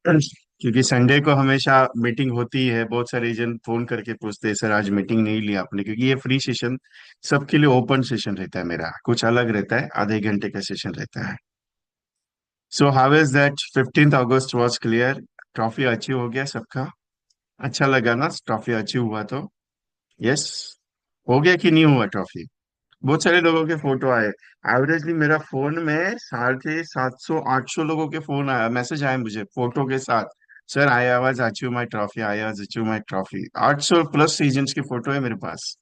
क्योंकि संडे को हमेशा मीटिंग होती है। बहुत सारे एजेंट फोन करके पूछते हैं, सर आज मीटिंग नहीं लिया आपने, क्योंकि ये फ्री सेशन सबके लिए ओपन सेशन रहता है। मेरा कुछ अलग रहता है, आधे घंटे का सेशन रहता है। So how is that 15th August was clear? Trophy achieve हो गया सबका? अच्छा लगा ना ट्रॉफी अचीव हुआ तो? यस। हो गया कि नहीं हुआ ट्रॉफी? बहुत सारे लोगों के फोटो आए। एवरेजली मेरा फोन में 750 800 लोगों के फोन आया, मैसेज आए मुझे फोटो के साथ। Sir I was achieve my trophy, I was achieve my trophy. 800+ agents की फोटो है मेरे पास।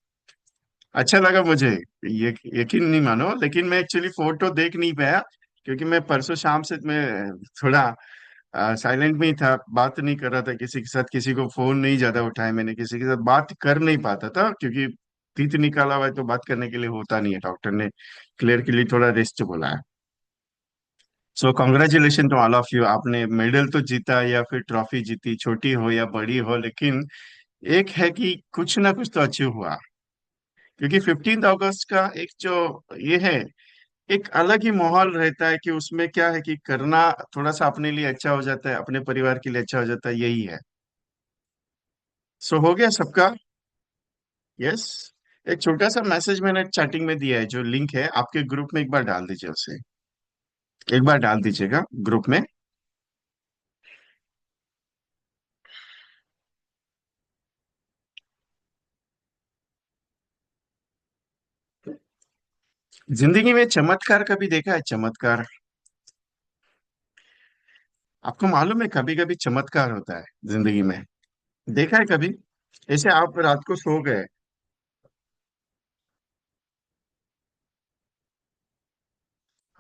अच्छा लगा मुझे। ये यकीन नहीं मानो, लेकिन मैं एक्चुअली फोटो देख नहीं पाया, क्योंकि मैं परसों शाम से मैं थोड़ा साइलेंट में ही था, बात नहीं कर रहा था किसी के साथ, किसी को फोन नहीं ज्यादा उठाया मैंने, किसी के साथ बात कर नहीं पाता था, क्योंकि तीत निकाला हुआ है तो बात करने के लिए होता नहीं है। डॉक्टर ने क्लियर के लिए थोड़ा रेस्ट बोला है। So congratulation to all of you. आपने मेडल तो जीता या फिर ट्रॉफी जीती, छोटी हो या बड़ी हो, लेकिन एक है कि कुछ ना कुछ तो अचीव हुआ। क्योंकि 15th अगस्त का एक जो ये है, एक अलग ही माहौल रहता है कि उसमें क्या है कि करना थोड़ा सा अपने लिए अच्छा हो जाता है, अपने परिवार के लिए अच्छा हो जाता है, यही है। सो हो गया सबका? यस। एक छोटा सा मैसेज मैंने चैटिंग में दिया है, जो लिंक है आपके ग्रुप में, एक बार डाल दीजिए उसे। एक बार डाल दीजिएगा ग्रुप में। जिंदगी में चमत्कार कभी देखा है? चमत्कार आपको मालूम है, कभी कभी चमत्कार होता है जिंदगी में। देखा है कभी? ऐसे आप रात को सो गए।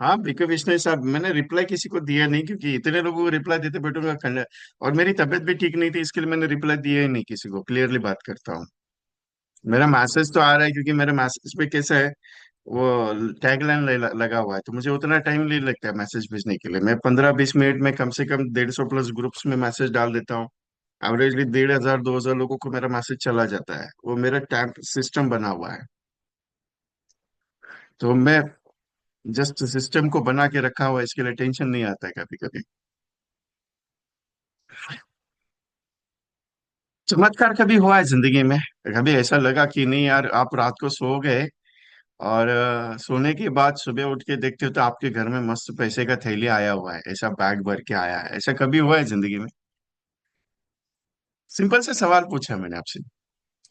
हाँ, बीके विश्नोई साहब, मैंने रिप्लाई किसी को दिया नहीं, क्योंकि इतने लोगों को रिप्लाई देते बैठूंगा खंड। और मेरी तबीयत भी ठीक नहीं थी, इसके लिए मैंने रिप्लाई दिया ही नहीं किसी को, क्लियरली बात करता हूँ। मेरा मैसेज तो आ रहा है, क्योंकि मेरे मैसेज पे कैसा है, वो टैगलाइन लगा हुआ है, तो मुझे उतना टाइम नहीं लगता है मैसेज भेजने के लिए। मैं 15-20 मिनट में कम से कम 150+ ग्रुप्स में मैसेज डाल देता हूँ। एवरेजली 1500 2000 लोगों को मेरा मैसेज चला जाता है, वो मेरा टैग सिस्टम बना हुआ है। तो मैं जस्ट सिस्टम को बना के रखा हुआ है, इसके लिए टेंशन नहीं आता है कभी कभी। चमत्कार कभी हुआ है जिंदगी में? कभी ऐसा लगा कि नहीं यार, आप रात को सो गए और सोने के बाद सुबह उठ के देखते हो तो आपके घर में मस्त पैसे का थैली आया हुआ है, ऐसा बैग भर के आया है, ऐसा कभी हुआ है जिंदगी में? सिंपल सा सवाल पूछा मैंने आपसे।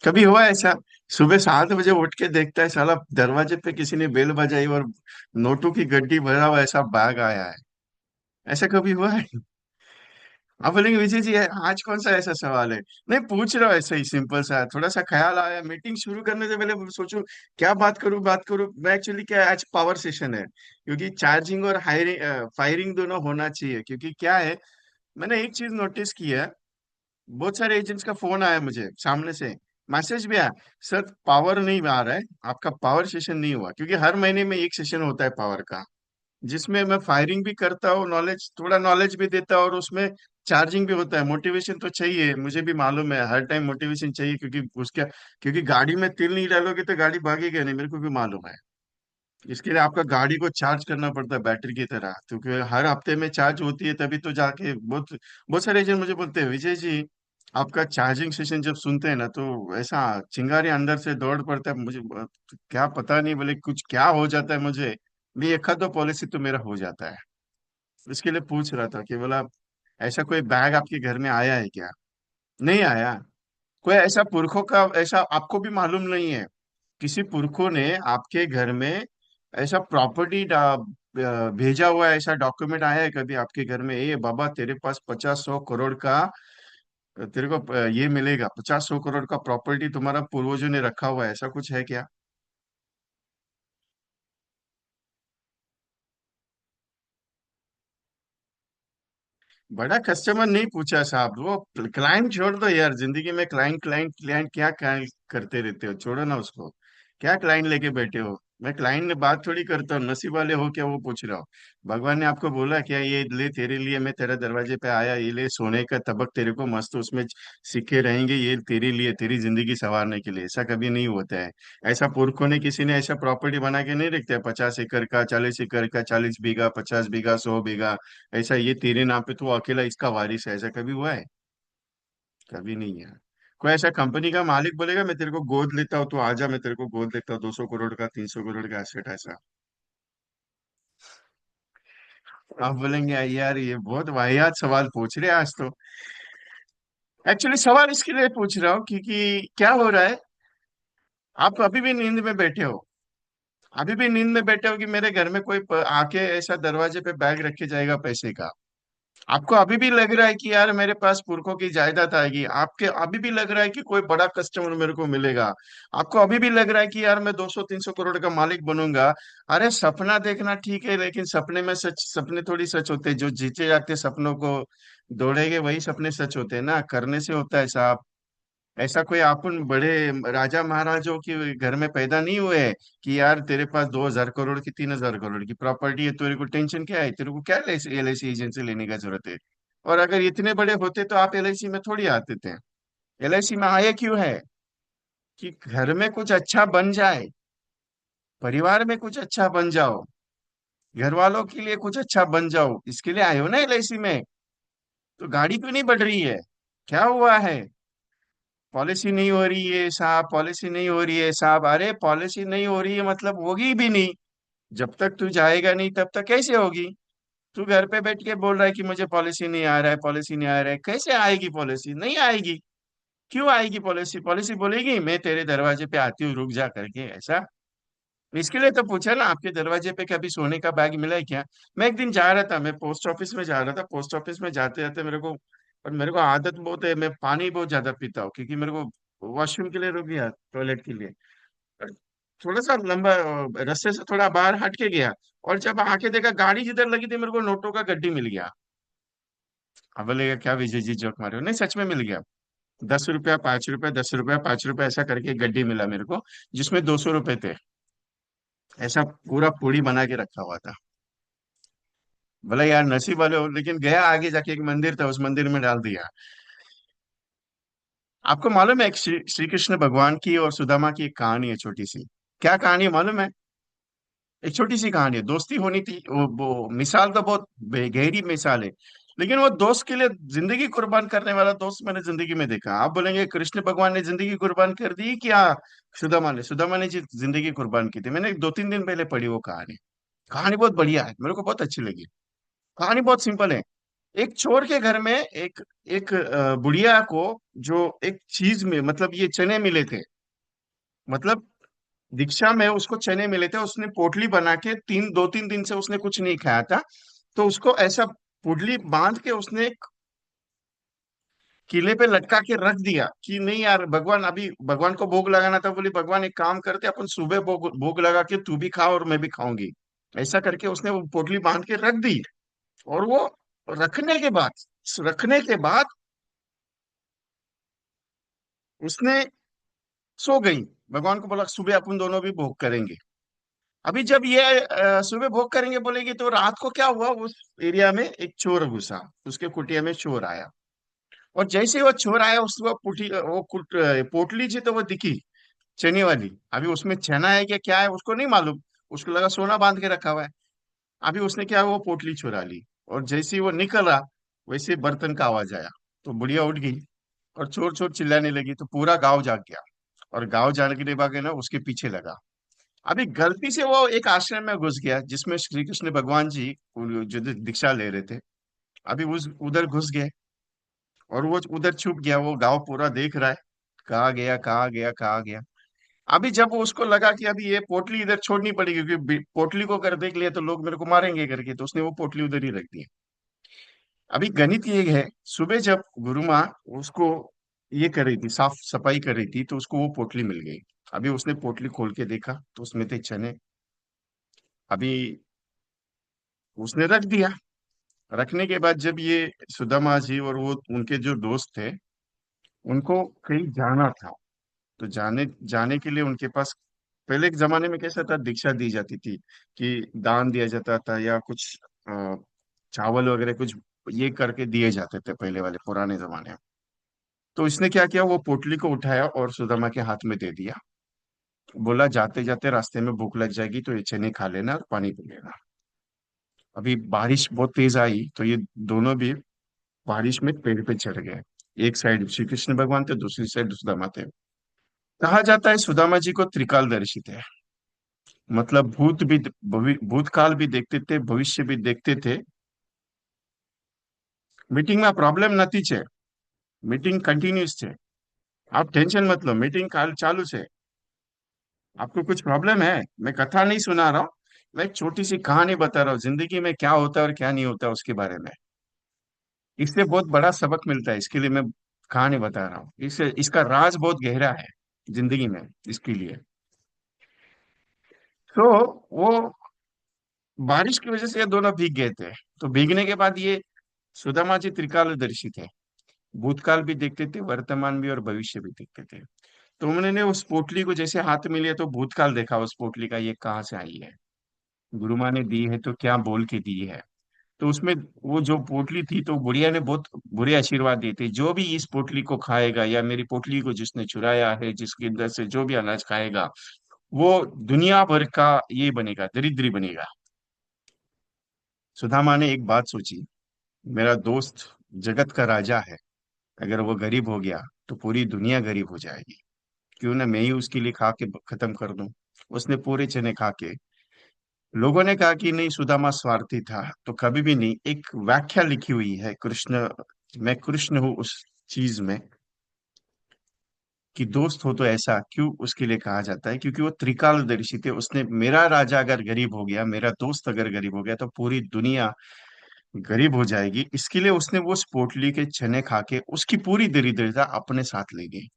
कभी हुआ है ऐसा? सुबह 7 बजे उठ के देखता है साला दरवाजे पे किसी ने बेल बजाई और नोटों की गड्डी भरा हुआ ऐसा बैग आया है। ऐसा कभी हुआ है? आप बोलेंगे विजय जी आज कौन सा ऐसा सवाल है? नहीं, पूछ रहा हूँ ऐसा ही सिंपल सा, थोड़ा सा ख्याल आया मीटिंग शुरू करने से पहले, सोचूं क्या बात करूं मैं। एक्चुअली क्या है, आज पावर सेशन है, क्योंकि चार्जिंग और हायरिंग फायरिंग दोनों होना चाहिए। क्योंकि क्या है, मैंने एक चीज नोटिस की है, बहुत सारे एजेंट्स का फोन आया मुझे सामने से, मैसेज भी आया, सर पावर नहीं आ रहा है, आपका पावर सेशन नहीं हुआ। क्योंकि हर महीने में एक सेशन होता है पावर का, जिसमें मैं फायरिंग भी करता हूँ, नॉलेज थोड़ा नॉलेज भी देता हूँ, और उसमें चार्जिंग भी होता है। मोटिवेशन तो चाहिए, मुझे भी मालूम है हर टाइम मोटिवेशन चाहिए, क्योंकि उसका, क्योंकि गाड़ी में तेल नहीं डालोगे तो गाड़ी भागेगी नहीं, मेरे को भी मालूम है। इसके लिए आपका गाड़ी को चार्ज करना पड़ता है बैटरी की तरह, क्योंकि हर हफ्ते में चार्ज होती है तभी तो जाके बहुत बहुत सारे एजेंट मुझे बोलते हैं, विजय जी आपका चार्जिंग सेशन जब सुनते हैं ना तो ऐसा चिंगारी अंदर से दौड़ पड़ता है मुझे। क्या पता नहीं, बोले कुछ क्या हो जाता है मुझे भी, एक आध दो पॉलिसी तो मेरा हो जाता है। इसके लिए पूछ रहा था कि बोला, ऐसा कोई बैग आपके घर में आया है क्या? नहीं आया? कोई ऐसा पुरखों का ऐसा आपको भी मालूम नहीं है, किसी पुरखों ने आपके घर में ऐसा प्रॉपर्टी भेजा हुआ है, ऐसा डॉक्यूमेंट आया है कभी आपके घर में, ए बाबा तेरे पास 50-100 करोड़ का तेरे को ये मिलेगा, 50-100 करोड़ का प्रॉपर्टी तुम्हारा पूर्वजों ने रखा हुआ है, ऐसा कुछ है क्या? बड़ा कस्टमर नहीं पूछा साहब, वो क्लाइंट छोड़ दो यार, जिंदगी में क्लाइंट क्लाइंट क्लाइंट क्या करते रहते हो, छोड़ो ना उसको। क्या क्लाइंट लेके बैठे हो? मैं क्लाइंट ने बात थोड़ी करता हूँ, नसीब वाले हो क्या वो पूछ रहा हूँ। भगवान ने आपको बोला क्या ये ले तेरे लिए मैं तेरा दरवाजे पे आया, ये ले सोने का तबक तेरे को मस्त उसमें सिक्के रहेंगे, ये तेरे लिए तेरी जिंदगी संवारने के लिए। ऐसा कभी नहीं होता है। ऐसा पुरखों ने किसी ने ऐसा प्रॉपर्टी बना के नहीं रखता है, 50 एकड़ का, 40 एकड़ का, 40 बीघा, 50 बीघा, 100 बीघा। ऐसा ये तेरे नाम पे तू अकेला इसका वारिस है, ऐसा कभी हुआ है? कभी नहीं है। कोई ऐसा कंपनी का मालिक बोलेगा मैं तेरे को गोद लेता हूँ, तू आजा मैं तेरे को गोद लेता हूँ, 200 करोड़ का, 300 करोड़ का एसेट ऐसा। आप बोलेंगे यार ये बहुत वाहियात सवाल पूछ रहे हैं आज तो। एक्चुअली सवाल इसके लिए पूछ रहा हूँ क्योंकि क्या हो रहा है, आप अभी भी नींद में बैठे हो। अभी भी नींद में बैठे हो कि मेरे घर में कोई आके ऐसा दरवाजे पे बैग रख के जाएगा पैसे का। आपको अभी भी लग रहा है कि यार मेरे पास पुरखों की जायदाद आएगी, आपके अभी भी लग रहा है कि कोई बड़ा कस्टमर मेरे को मिलेगा। आपको अभी भी लग रहा है कि यार मैं 200 300 करोड़ का मालिक बनूंगा। अरे सपना देखना ठीक है, लेकिन सपने में सच, सपने थोड़ी सच होते हैं। जो जीते जाते सपनों को दौड़ेंगे वही सपने सच होते हैं ना, करने से होता है साहब। ऐसा कोई अपन बड़े राजा महाराजों के घर में पैदा नहीं हुए हैं कि यार तेरे पास 2,000 करोड़ की, 3,000 करोड़ की प्रॉपर्टी है, तेरे को टेंशन क्या है, तेरे को क्या LIC एजेंसी लेने का जरूरत है। और अगर इतने बड़े होते तो आप LIC में थोड़ी आते थे। LIC में आए क्यों है? कि घर में कुछ अच्छा बन जाए, परिवार में कुछ अच्छा बन जाओ, घर वालों के लिए कुछ अच्छा बन जाओ, इसके लिए आए हो ना LIC में। तो गाड़ी क्यों नहीं बढ़ रही है? क्या हुआ है? पॉलिसी नहीं हो रही है साहब, पॉलिसी नहीं हो रही है साहब। अरे पॉलिसी नहीं हो रही है मतलब होगी भी नहीं। जब तक तू जाएगा नहीं तब तक कैसे होगी? तू घर पे बैठ के बोल रहा है कि मुझे पॉलिसी नहीं आ रहा है, पॉलिसी नहीं आ रहा है, कैसे आएगी पॉलिसी? नहीं आएगी। क्यों आएगी पॉलिसी? पॉलिसी बोलेगी मैं तेरे दरवाजे पे आती हूँ रुक जा करके, ऐसा। इसके लिए तो पूछा ना, आपके दरवाजे पे कभी सोने का बैग मिला है क्या? मैं एक दिन जा रहा था, मैं पोस्ट ऑफिस में जा रहा था, पोस्ट ऑफिस में जाते जाते मेरे को, और मेरे को आदत बहुत है, मैं पानी बहुत ज्यादा पीता हूँ क्योंकि मेरे को वॉशरूम के लिए रुक गया, टॉयलेट के लिए। और थोड़ा सा लंबा रास्ते से थोड़ा बाहर हट के गया, और जब आके देखा गाड़ी जिधर लगी थी मेरे को नोटों का गड्डी मिल गया। अब बोलेगा क्या विजय जी जोक मारे हो? नहीं सच में मिल गया। 10 रुपया, 5 रुपया, 10 रुपया, 5 रुपया, ऐसा करके एक गड्डी मिला मेरे को, जिसमें 200 रुपए थे। ऐसा पूरा पूड़ी बना के रखा हुआ था। बोला यार नसीब वाले हो, लेकिन गया आगे जाके एक मंदिर था, उस मंदिर में डाल दिया। आपको मालूम है एक श्री कृष्ण भगवान की और सुदामा की एक कहानी है छोटी सी। क्या कहानी है मालूम है? एक छोटी सी कहानी है, दोस्ती होनी थी, वो मिसाल तो बहुत गहरी मिसाल है। लेकिन वो दोस्त के लिए जिंदगी कुर्बान करने वाला दोस्त मैंने जिंदगी में देखा। आप बोलेंगे कृष्ण भगवान ने जिंदगी कुर्बान कर दी क्या? सुदामा ने जिंदगी कुर्बान की थी। मैंने 2 3 दिन पहले पढ़ी वो कहानी। कहानी बहुत बढ़िया है, मेरे को बहुत अच्छी लगी। कहानी बहुत सिंपल है। एक चोर के घर में एक एक बुढ़िया को, जो एक चीज में, मतलब ये चने मिले थे, मतलब दीक्षा में उसको चने मिले थे, उसने पोटली बना के 2 3 दिन से उसने कुछ नहीं खाया था। तो उसको ऐसा पुडली बांध के उसने एक किले पे लटका के रख दिया कि नहीं यार भगवान, अभी भगवान को भोग लगाना था। बोली भगवान एक काम करते अपन सुबह भोग भोग लगा के तू भी खा और मैं भी खाऊंगी। ऐसा करके उसने वो पोटली बांध के रख दी। और वो रखने के बाद रखने के बाद उसने सो गई। भगवान को बोला सुबह अपन दोनों भी भोग करेंगे। अभी जब ये सुबह भोग करेंगे बोलेगी, तो रात को क्या हुआ, उस एरिया में एक चोर घुसा, उसके कुटिया में चोर आया। और जैसे ही वो चोर आया उसको पोटली जी तो वो दिखी, चने वाली। अभी उसमें चना है क्या क्या है उसको नहीं मालूम, उसको लगा सोना बांध के रखा हुआ है। अभी उसने क्या, वो पोटली चुरा ली। और जैसे ही वो निकला, वैसे ही बर्तन का आवाज आया। तो बुढ़िया उठ गई और चोर चोर चिल्लाने लगी, तो पूरा गांव जाग गया। और गांव जाने के बाद ना उसके पीछे लगा। अभी गलती से वो एक आश्रम में घुस गया जिसमें श्री कृष्ण भगवान जी जो दीक्षा ले रहे थे। अभी उस उधर घुस गए और वो उधर छुप गया। वो गांव पूरा देख रहा है, कहाँ गया, कहाँ गया, कहाँ गया। अभी जब उसको लगा कि अभी ये पोटली इधर छोड़नी पड़ेगी क्योंकि पोटली को अगर देख लिया तो लोग मेरे को मारेंगे करके, तो उसने वो पोटली उधर ही रख दी। अभी गणित ये है, सुबह जब गुरु माँ उसको ये कर रही थी, साफ सफाई कर रही थी, तो उसको वो पोटली मिल गई। अभी उसने पोटली खोल के देखा तो उसमें थे चने। अभी उसने रख दिया। रखने के बाद जब ये सुदामा जी और वो उनके जो दोस्त थे, उनको कहीं जाना था। तो जाने जाने के लिए उनके पास पहले के जमाने में कैसा था, दीक्षा दी जाती थी कि दान दिया जाता था या कुछ चावल वगैरह कुछ ये करके दिए जाते थे पहले वाले पुराने जमाने में। तो इसने क्या किया, वो पोटली को उठाया और सुदामा के हाथ में दे दिया। बोला जाते जाते रास्ते में भूख लग जाएगी तो ये चने खा लेना और पानी पी लेना। अभी बारिश बहुत तेज आई तो ये दोनों भी बारिश में पेड़ पे चढ़ गए। एक साइड श्री कृष्ण भगवान थे, दूसरी साइड सुदामा थे। कहा जाता है सुदामा जी को त्रिकालदर्शी थे। मतलब भूतकाल भी देखते थे, भविष्य भी देखते थे। मीटिंग में प्रॉब्लम નથી છે, मीटिंग कंटिन्यूस છે। आप टेंशन मत लो, मीटिंग काल चालू છે। आपको कुछ प्रॉब्लम है, मैं कथा नहीं सुना रहा हूँ, मैं एक छोटी सी कहानी बता रहा हूँ जिंदगी में क्या होता है और क्या नहीं होता उसके बारे में। इससे बहुत बड़ा सबक मिलता है, इसके लिए मैं कहानी बता रहा हूँ। इससे इसका राज बहुत गहरा है जिंदगी में, इसके लिए। तो वो बारिश की वजह से ये दोनों भीग गए थे। तो भीगने के बाद ये सुदामा जी त्रिकालदर्शी थे। भूतकाल भी देखते थे, वर्तमान भी और भविष्य भी देखते थे। तो उन्होंने उस पोटली को जैसे हाथ में लिया तो भूतकाल देखा उस पोटली का, ये कहाँ से आई है, गुरु माँ ने दी है तो क्या बोल के दी है। तो उसमें वो जो पोटली थी तो बुढ़िया ने बहुत बुरे आशीर्वाद दिए थे, जो भी इस पोटली को खाएगा या मेरी पोटली को जिसने चुराया है, जिसके अंदर से जो भी अनाज खाएगा, वो दुनिया भर का ये बनेगा, दरिद्री बनेगा। सुदामा ने एक बात सोची, मेरा दोस्त जगत का राजा है, अगर वो गरीब हो गया तो पूरी दुनिया गरीब हो जाएगी। क्यों ना मैं ही उसके लिए खा के खत्म कर दूं। उसने पूरे चने खा के, लोगों ने कहा कि नहीं सुदामा स्वार्थी था, तो कभी भी नहीं। एक व्याख्या लिखी हुई है कृष्ण, मैं कृष्ण हूँ उस चीज में, कि दोस्त हो तो ऐसा क्यों उसके लिए कहा जाता है, क्योंकि वो त्रिकालदर्शी थे। उसने, मेरा राजा अगर गरीब हो गया, मेरा दोस्त अगर गरीब हो गया तो पूरी दुनिया गरीब हो जाएगी। इसके लिए उसने वो पोटली के चने खा के उसकी पूरी दरिद्रता अपने साथ ले गई।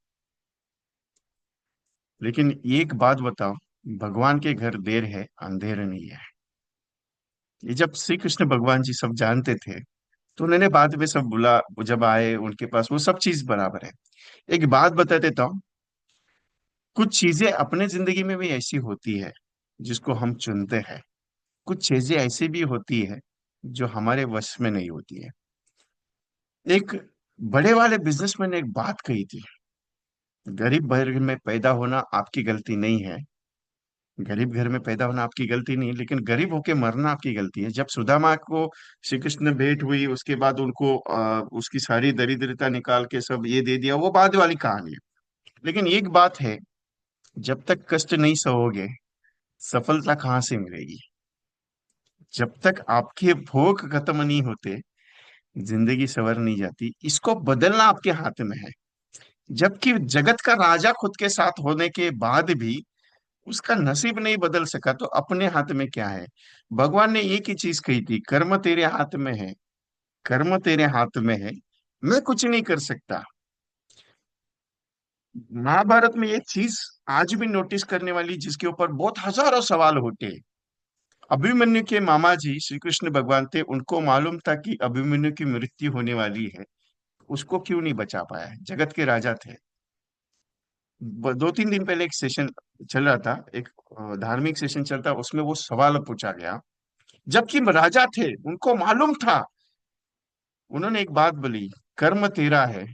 लेकिन एक बात बताओ, भगवान के घर देर है अंधेर नहीं है। ये जब श्री कृष्ण भगवान जी सब जानते थे तो उन्होंने बाद में सब बुला, वो जब आए उनके पास वो सब चीज बराबर है। एक बात बता देता हूँ, कुछ चीजें अपने जिंदगी में भी ऐसी होती है जिसको हम चुनते हैं। कुछ चीजें ऐसी भी होती है जो हमारे वश में नहीं होती है। एक बड़े वाले बिजनेसमैन ने एक बात कही थी, गरीब घर में पैदा होना आपकी गलती नहीं है, गरीब घर में पैदा होना आपकी गलती नहीं, लेकिन गरीब होके मरना आपकी गलती है। जब सुदामा को श्री कृष्ण ने भेंट हुई उसके बाद उनको उसकी सारी दरिद्रता निकाल के सब ये दे दिया, वो बाद वाली कहानी है। लेकिन एक बात है, जब तक कष्ट नहीं सहोगे सफलता कहाँ से मिलेगी। जब तक आपके भोग खत्म नहीं होते जिंदगी सवर नहीं जाती। इसको बदलना आपके हाथ में है। जबकि जगत का राजा खुद के साथ होने के बाद भी उसका नसीब नहीं बदल सका, तो अपने हाथ में क्या है। भगवान ने एक ही चीज कही थी, कर्म तेरे हाथ में है, कर्म तेरे हाथ में है, मैं कुछ नहीं कर सकता। महाभारत में ये चीज आज भी नोटिस करने वाली, जिसके ऊपर बहुत हजारों सवाल होते हैं। अभिमन्यु के मामा जी श्री कृष्ण भगवान थे, उनको मालूम था कि अभिमन्यु की मृत्यु होने वाली है, उसको क्यों नहीं बचा पाया, जगत के राजा थे। 2-3 दिन पहले एक सेशन चल रहा था, एक धार्मिक सेशन चलता, उसमें वो सवाल पूछा गया, जबकि राजा थे उनको मालूम था। उन्होंने एक बात बोली, कर्म तेरा है,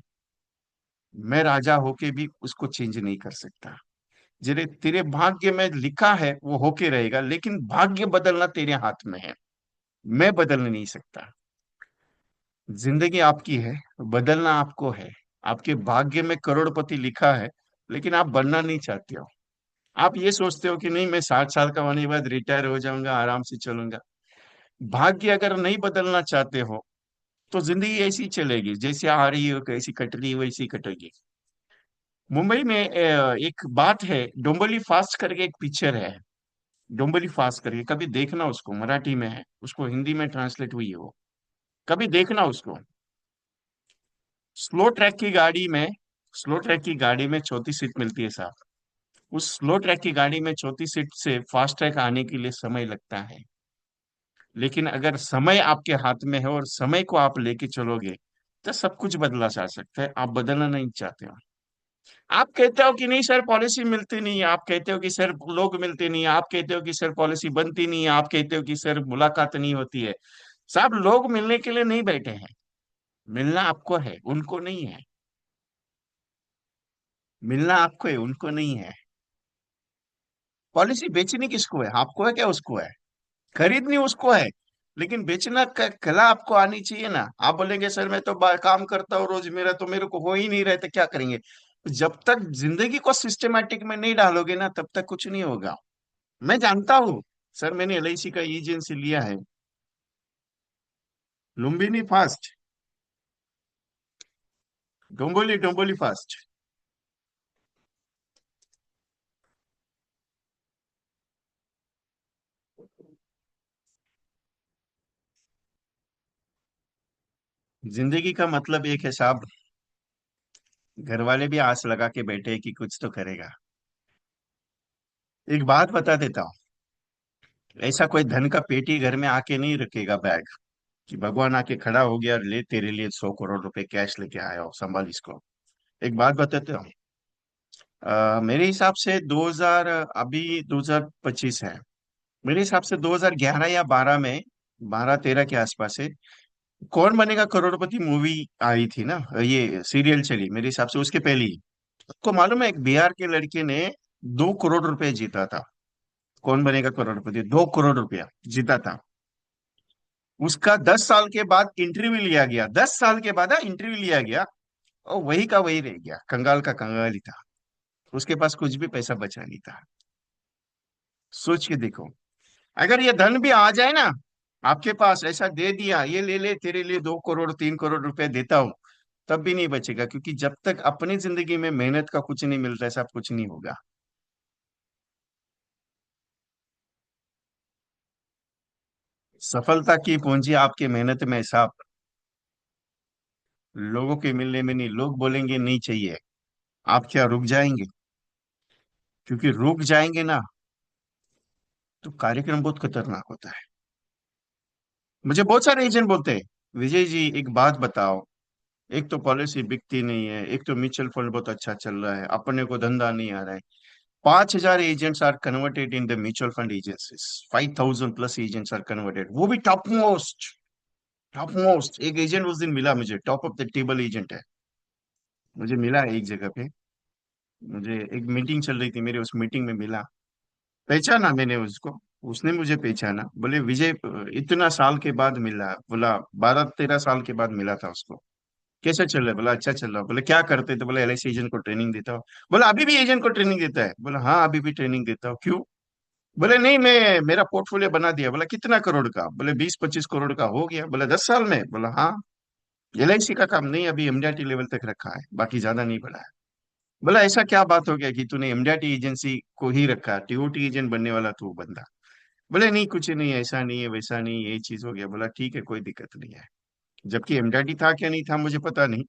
मैं राजा होके भी उसको चेंज नहीं कर सकता। जेरे तेरे भाग्य में लिखा है वो होके रहेगा, लेकिन भाग्य बदलना तेरे हाथ में है, मैं बदल नहीं सकता। जिंदगी आपकी है, बदलना आपको है। आपके भाग्य में करोड़पति लिखा है, लेकिन आप बनना नहीं चाहते हो। आप ये सोचते हो कि नहीं मैं 60 साल का होने के बाद रिटायर हो जाऊंगा, आराम से चलूंगा। भाग्य अगर नहीं बदलना चाहते हो तो जिंदगी ऐसी ही चलेगी, जैसे आ रही हो कैसी कट रही है वैसी कटेगी। मुंबई में एक बात है, डोंबिवली फास्ट करके एक पिक्चर है। डोंबिवली फास्ट करके कभी देखना, उसको मराठी में है, उसको हिंदी में ट्रांसलेट हुई है वो, कभी देखना उसको। स्लो ट्रैक की गाड़ी में, स्लो ट्रैक की गाड़ी में चौथी सीट मिलती है साहब। उस स्लो ट्रैक की गाड़ी में चौथी सीट से फास्ट ट्रैक आने के लिए समय लगता है। लेकिन अगर समय आपके हाथ में है और समय को आप लेके चलोगे तो सब कुछ बदला जा सकता है। आप बदलना नहीं चाहते हो, आप कहते हो कि नहीं सर पॉलिसी मिलती नहीं है, आप कहते हो कि सर लोग मिलते नहीं है, आप कहते हो कि सर पॉलिसी बनती नहीं है, आप कहते हो कि सर मुलाकात नहीं होती है। साहब लोग मिलने के लिए नहीं बैठे हैं, मिलना आपको है, उनको नहीं है। मिलना आपको है, उनको नहीं है। पॉलिसी बेचनी किसको है, आपको है क्या उसको है? खरीदनी उसको है, लेकिन बेचना कला आपको आनी चाहिए ना। आप बोलेंगे सर मैं तो काम करता हूँ रोज, मेरा तो मेरे को हो ही नहीं रहे तो क्या करेंगे? जब तक जिंदगी को सिस्टमेटिक में नहीं डालोगे ना, तब तक कुछ नहीं होगा। मैं जानता हूँ सर, मैंने एलआईसी का एजेंसी लिया है। Lumbini fast, Dombivli Dombivli fast. जिंदगी का मतलब एक है साहब, घर वाले भी आस लगा के बैठे हैं कि कुछ तो करेगा। एक बात बता देता हूँ, ऐसा कोई धन का पेटी घर में आके नहीं रखेगा बैग, कि भगवान आके खड़ा हो गया और ले तेरे लिए 100 करोड़ रुपए कैश लेके आया हो, संभाल इसको। एक बात बताते हो, मेरे हिसाब से 2000, अभी 2025 है, मेरे हिसाब से 2011 या 12 में, 12-13 के आसपास है, कौन बनेगा करोड़पति मूवी आई थी ना, ये सीरियल चली मेरे हिसाब से उसके पहले ही। आपको मालूम है एक बिहार के लड़के ने 2 करोड़ रुपए जीता था। कौन बनेगा करोड़पति, 2 करोड़ रुपया जीता था। उसका 10 साल के बाद इंटरव्यू लिया गया, 10 साल के बाद इंटरव्यू लिया गया, और वही का वही रह गया, कंगाल का कंगाल ही था। उसके पास कुछ भी पैसा बचा नहीं था। सोच के देखो, अगर ये धन भी आ जाए ना आपके पास, ऐसा दे दिया ये ले ले तेरे लिए 2 करोड़ 3 करोड़ रुपए देता हूं, तब भी नहीं बचेगा, क्योंकि जब तक अपनी जिंदगी में मेहनत का कुछ नहीं मिलता है, सब कुछ नहीं होगा। सफलता की पूंजी आपके मेहनत में है साहब, लोगों के मिलने में नहीं। लोग बोलेंगे नहीं चाहिए, आप क्या रुक जाएंगे? क्योंकि रुक जाएंगे ना, तो कार्यक्रम बहुत खतरनाक होता है। मुझे बहुत सारे एजेंट बोलते हैं, विजय जी एक बात बताओ, एक तो पॉलिसी बिकती नहीं है, एक तो म्यूचुअल फंड बहुत अच्छा चल रहा है, अपने को धंधा नहीं आ रहा है। 5,000 agents are converted in the mutual fund agencies, 5,000 plus agents are converted, वो भी टॉप मोस्ट। टॉप मोस्ट एक एजेंट उस दिन मिला मुझे, top of the table agent है, मुझे मिला है एक जगह पे। मुझे एक मीटिंग चल रही थी मेरे, उस मीटिंग में मिला, पहचाना मैंने उसको, उसने मुझे पहचाना, बोले विजय इतना साल के बाद मिला, बोला 12-13 साल के बाद मिला था उसको। कैसा चल रहा है? बोला अच्छा चल रहा है। बोले क्या करते? तो बोला एलआईसी एजेंट को ट्रेनिंग देता हूँ। बोला अभी भी एजेंट को ट्रेनिंग देता है? बोला हाँ अभी भी ट्रेनिंग देता हूँ। क्यों? बोले नहीं मैं मेरा पोर्टफोलियो बना दिया। बोला कितना करोड़ का? बोले 20-25 करोड़ का हो गया। बोला 10 साल में? बोला हाँ। एलआईसी का काम नहीं, अभी एमडीआरटी लेवल तक रखा है, बाकी ज्यादा नहीं बढ़ा है। बोला ऐसा क्या बात हो गया कि तूने एमडीआरटी एजेंसी को ही रखा, टीओटी एजेंट बनने वाला तू बंदा? बोले नहीं कुछ नहीं, ऐसा नहीं है वैसा नहीं है, ये चीज हो गया। बोला ठीक है कोई दिक्कत नहीं है। जबकि एमडीआरटी था क्या नहीं था मुझे पता नहीं,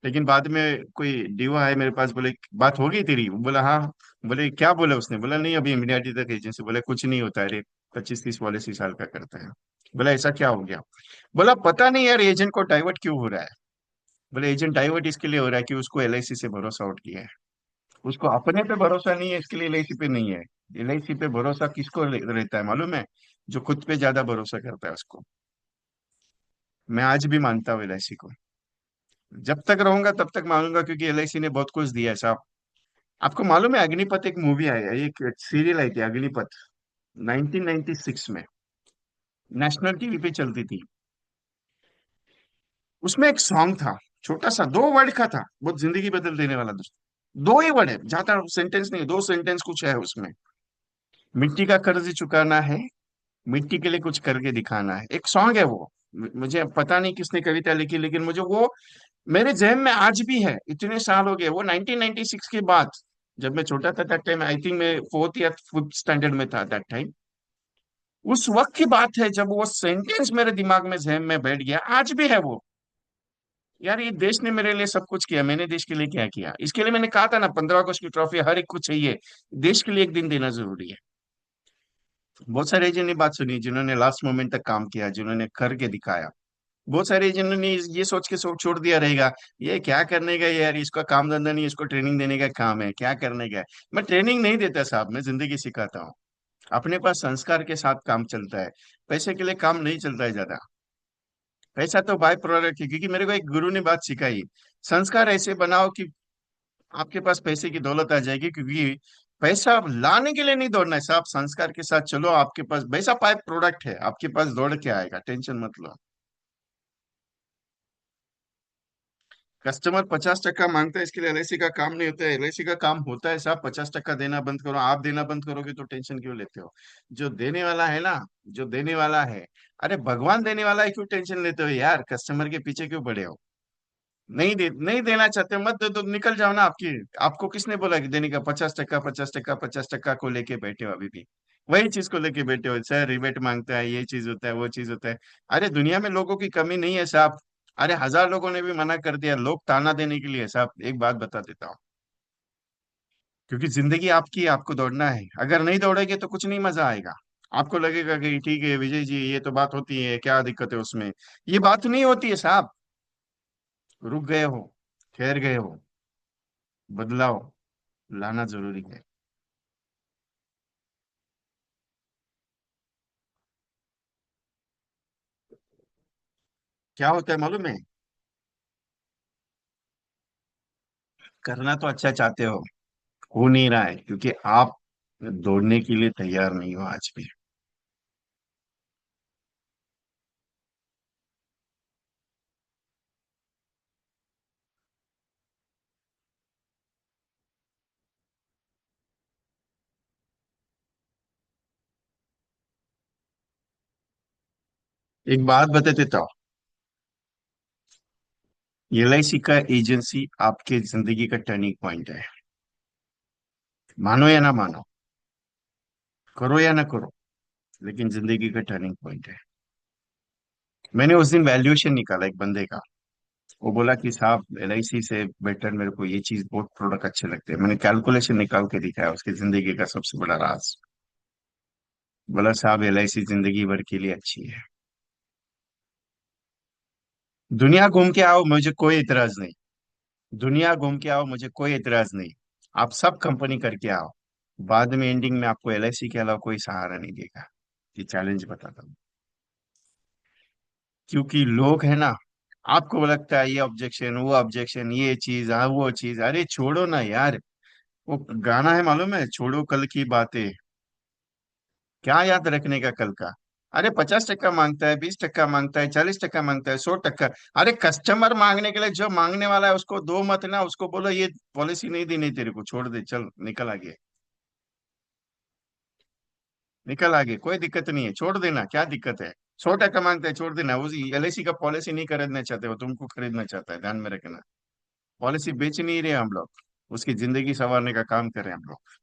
लेकिन बाद में कोई डीओ आए मेरे पास, बोले बात हो गई तेरी? बोला हाँ। बोले क्या बोला उसने? बोला नहीं अभी इमीडिएटली तक एजेंसी। बोले कुछ नहीं होता है रे, 25-30 पॉलिसी साल का करता है। बोला ऐसा क्या हो गया? बोला पता नहीं यार एजेंट को डाइवर्ट क्यों हो रहा है। बोले एजेंट डाइवर्ट इसके लिए हो रहा है कि उसको एलआईसी से भरोसा उठ गया है, उसको अपने पे भरोसा नहीं है, इसके लिए एलआईसी पे नहीं है। एलआईसी पे भरोसा किसको रहता है मालूम है? जो खुद पे ज्यादा भरोसा करता है उसको। मैं आज भी मानता हूँ एलआईसी को, जब तक रहूंगा तब तक मानूंगा, क्योंकि एलआईसी ने बहुत कुछ दिया है साहब। आपको मालूम है अग्निपथ एक मूवी आई है, एक सीरियल आई थी अग्निपथ, 1996 में, नेशनल टीवी पे चलती थी। उसमें एक सॉन्ग था, छोटा सा 2 वर्ड का था, बहुत जिंदगी बदल देने वाला दोस्त। 2 ही वर्ड है, ज्यादा सेंटेंस नहीं, 2 सेंटेंस कुछ है उसमें। मिट्टी का कर्ज चुकाना है, मिट्टी के लिए कुछ करके दिखाना है, एक सॉन्ग है वो। मुझे पता नहीं किसने कविता लिखी, लेकिन मुझे वो मेरे जहन में आज भी है, इतने साल हो गए। वो 1996 के बाद, जब मैं छोटा था दैट टाइम, आई थिंक मैं फोर्थ या फिफ्थ स्टैंडर्ड में था दैट टाइम। उस वक्त की बात है जब वो सेंटेंस मेरे दिमाग में जहन में बैठ गया, आज भी है वो। यार ये देश ने मेरे लिए सब कुछ किया, मैंने देश के लिए क्या किया? इसके लिए मैंने कहा था ना, 15 अगस्त की ट्रॉफी हर एक को चाहिए, देश के लिए एक दिन देना जरूरी है। बहुत सारे एजेंट ने बात सुनी, जिन्होंने लास्ट मोमेंट तक काम किया, जिन्होंने करके दिखाया, बहुत सारे एजेंटों ने ये सोच के छोड़ दिया रहेगा, ये क्या करने का यार, इसका काम धंधा नहीं, इसको ट्रेनिंग देने का काम है, क्या करने का है। मैं ट्रेनिंग नहीं देता साहब, मैं जिंदगी सिखाता हूँ। अपने पास संस्कार के साथ काम चलता है, पैसे के लिए काम नहीं चलता है ज्यादा। पैसा तो बाय प्रोडक्ट है, क्योंकि मेरे को एक गुरु ने बात सिखाई, संस्कार ऐसे बनाओ कि आपके पास पैसे की दौलत आ जाएगी, क्योंकि पैसा लाने के लिए नहीं दौड़ना है साहब, संस्कार के साथ चलो, आपके पास पैसा पाइप प्रोडक्ट है, आपके पास दौड़ के आएगा, टेंशन मत लो। कस्टमर 50% मांगता है, इसके लिए एलआईसी का काम नहीं होता है, एलआईसी का काम होता है साहब 50% देना बंद करो, आप देना बंद करोगे तो टेंशन क्यों लेते हो। जो देने वाला है ना, जो देने वाला है, अरे भगवान देने वाला है, क्यों टेंशन लेते हो यार, कस्टमर के पीछे क्यों पड़े हो। नहीं देना चाहते मत दो तो निकल जाओ ना, आपकी आपको किसने बोला कि देने का, 50%, 50%, 50% को लेके बैठे हो अभी भी, वही चीज को लेके बैठे हो, सर रिबेट मांगता है, ये चीज होता है, वो चीज होता है। अरे दुनिया में लोगों की कमी नहीं है साहब, अरे 1000 लोगों ने भी मना कर दिया, लोग ताना देने के लिए साहब, एक बात बता देता हूँ, क्योंकि जिंदगी आपकी है, आपको दौड़ना है, अगर नहीं दौड़ेगे तो कुछ नहीं मजा आएगा। आपको लगेगा कि ठीक है विजय जी, ये तो बात होती है, क्या दिक्कत है उसमें, ये बात नहीं होती है साहब। रुक गए हो, ठहर गए हो, बदलाव लाना जरूरी है। क्या होता है मालूम है, करना तो अच्छा चाहते हो नहीं रहा है, क्योंकि आप दौड़ने के लिए तैयार नहीं हो आज भी। एक बात बता देता हूँ, एलआईसी का एजेंसी आपके जिंदगी का टर्निंग पॉइंट है, मानो या ना मानो, करो या ना करो, लेकिन जिंदगी का टर्निंग पॉइंट है। मैंने उस दिन वैल्यूएशन निकाला एक बंदे का, वो बोला कि साहब एलआईसी से बेटर मेरे को ये चीज, बहुत प्रोडक्ट अच्छे लगते हैं, मैंने कैलकुलेशन निकाल के दिखाया उसकी जिंदगी का सबसे बड़ा राज। बोला साहब एलआईसी जिंदगी भर के लिए अच्छी है, दुनिया घूम के आओ मुझे कोई इतराज नहीं, दुनिया घूम के आओ मुझे कोई इतराज नहीं, आप सब कंपनी करके आओ, बाद में एंडिंग में आपको एलआईसी के अलावा कोई सहारा नहीं देगा। ये चैलेंज बताता हूँ, क्योंकि लोग है ना, आपको लगता है ये ऑब्जेक्शन, वो ऑब्जेक्शन, ये चीज, हाँ वो चीज, अरे छोड़ो ना यार। वो गाना है मालूम है, छोड़ो कल की बातें, क्या याद रखने का कल का। अरे 50% मांगता है, 20% मांगता है, 40% मांगता है, 100%। अरे कस्टमर मांगने के लिए, जो मांगने वाला है उसको दो मत ना, उसको बोलो ये पॉलिसी नहीं देनी तेरे को, छोड़ दे, चल निकल आगे, निकल आगे, कोई दिक्कत नहीं है, छोड़ देना, क्या दिक्कत है। 100% मांगता है, छोड़ देना, उस एलआईसी का पॉलिसी नहीं खरीदना चाहते, वो तुमको खरीदना चाहता है, ध्यान में रखना। पॉलिसी बेच नहीं रहे हम लोग, उसकी जिंदगी संवारने का काम कर रहे हैं हम लोग।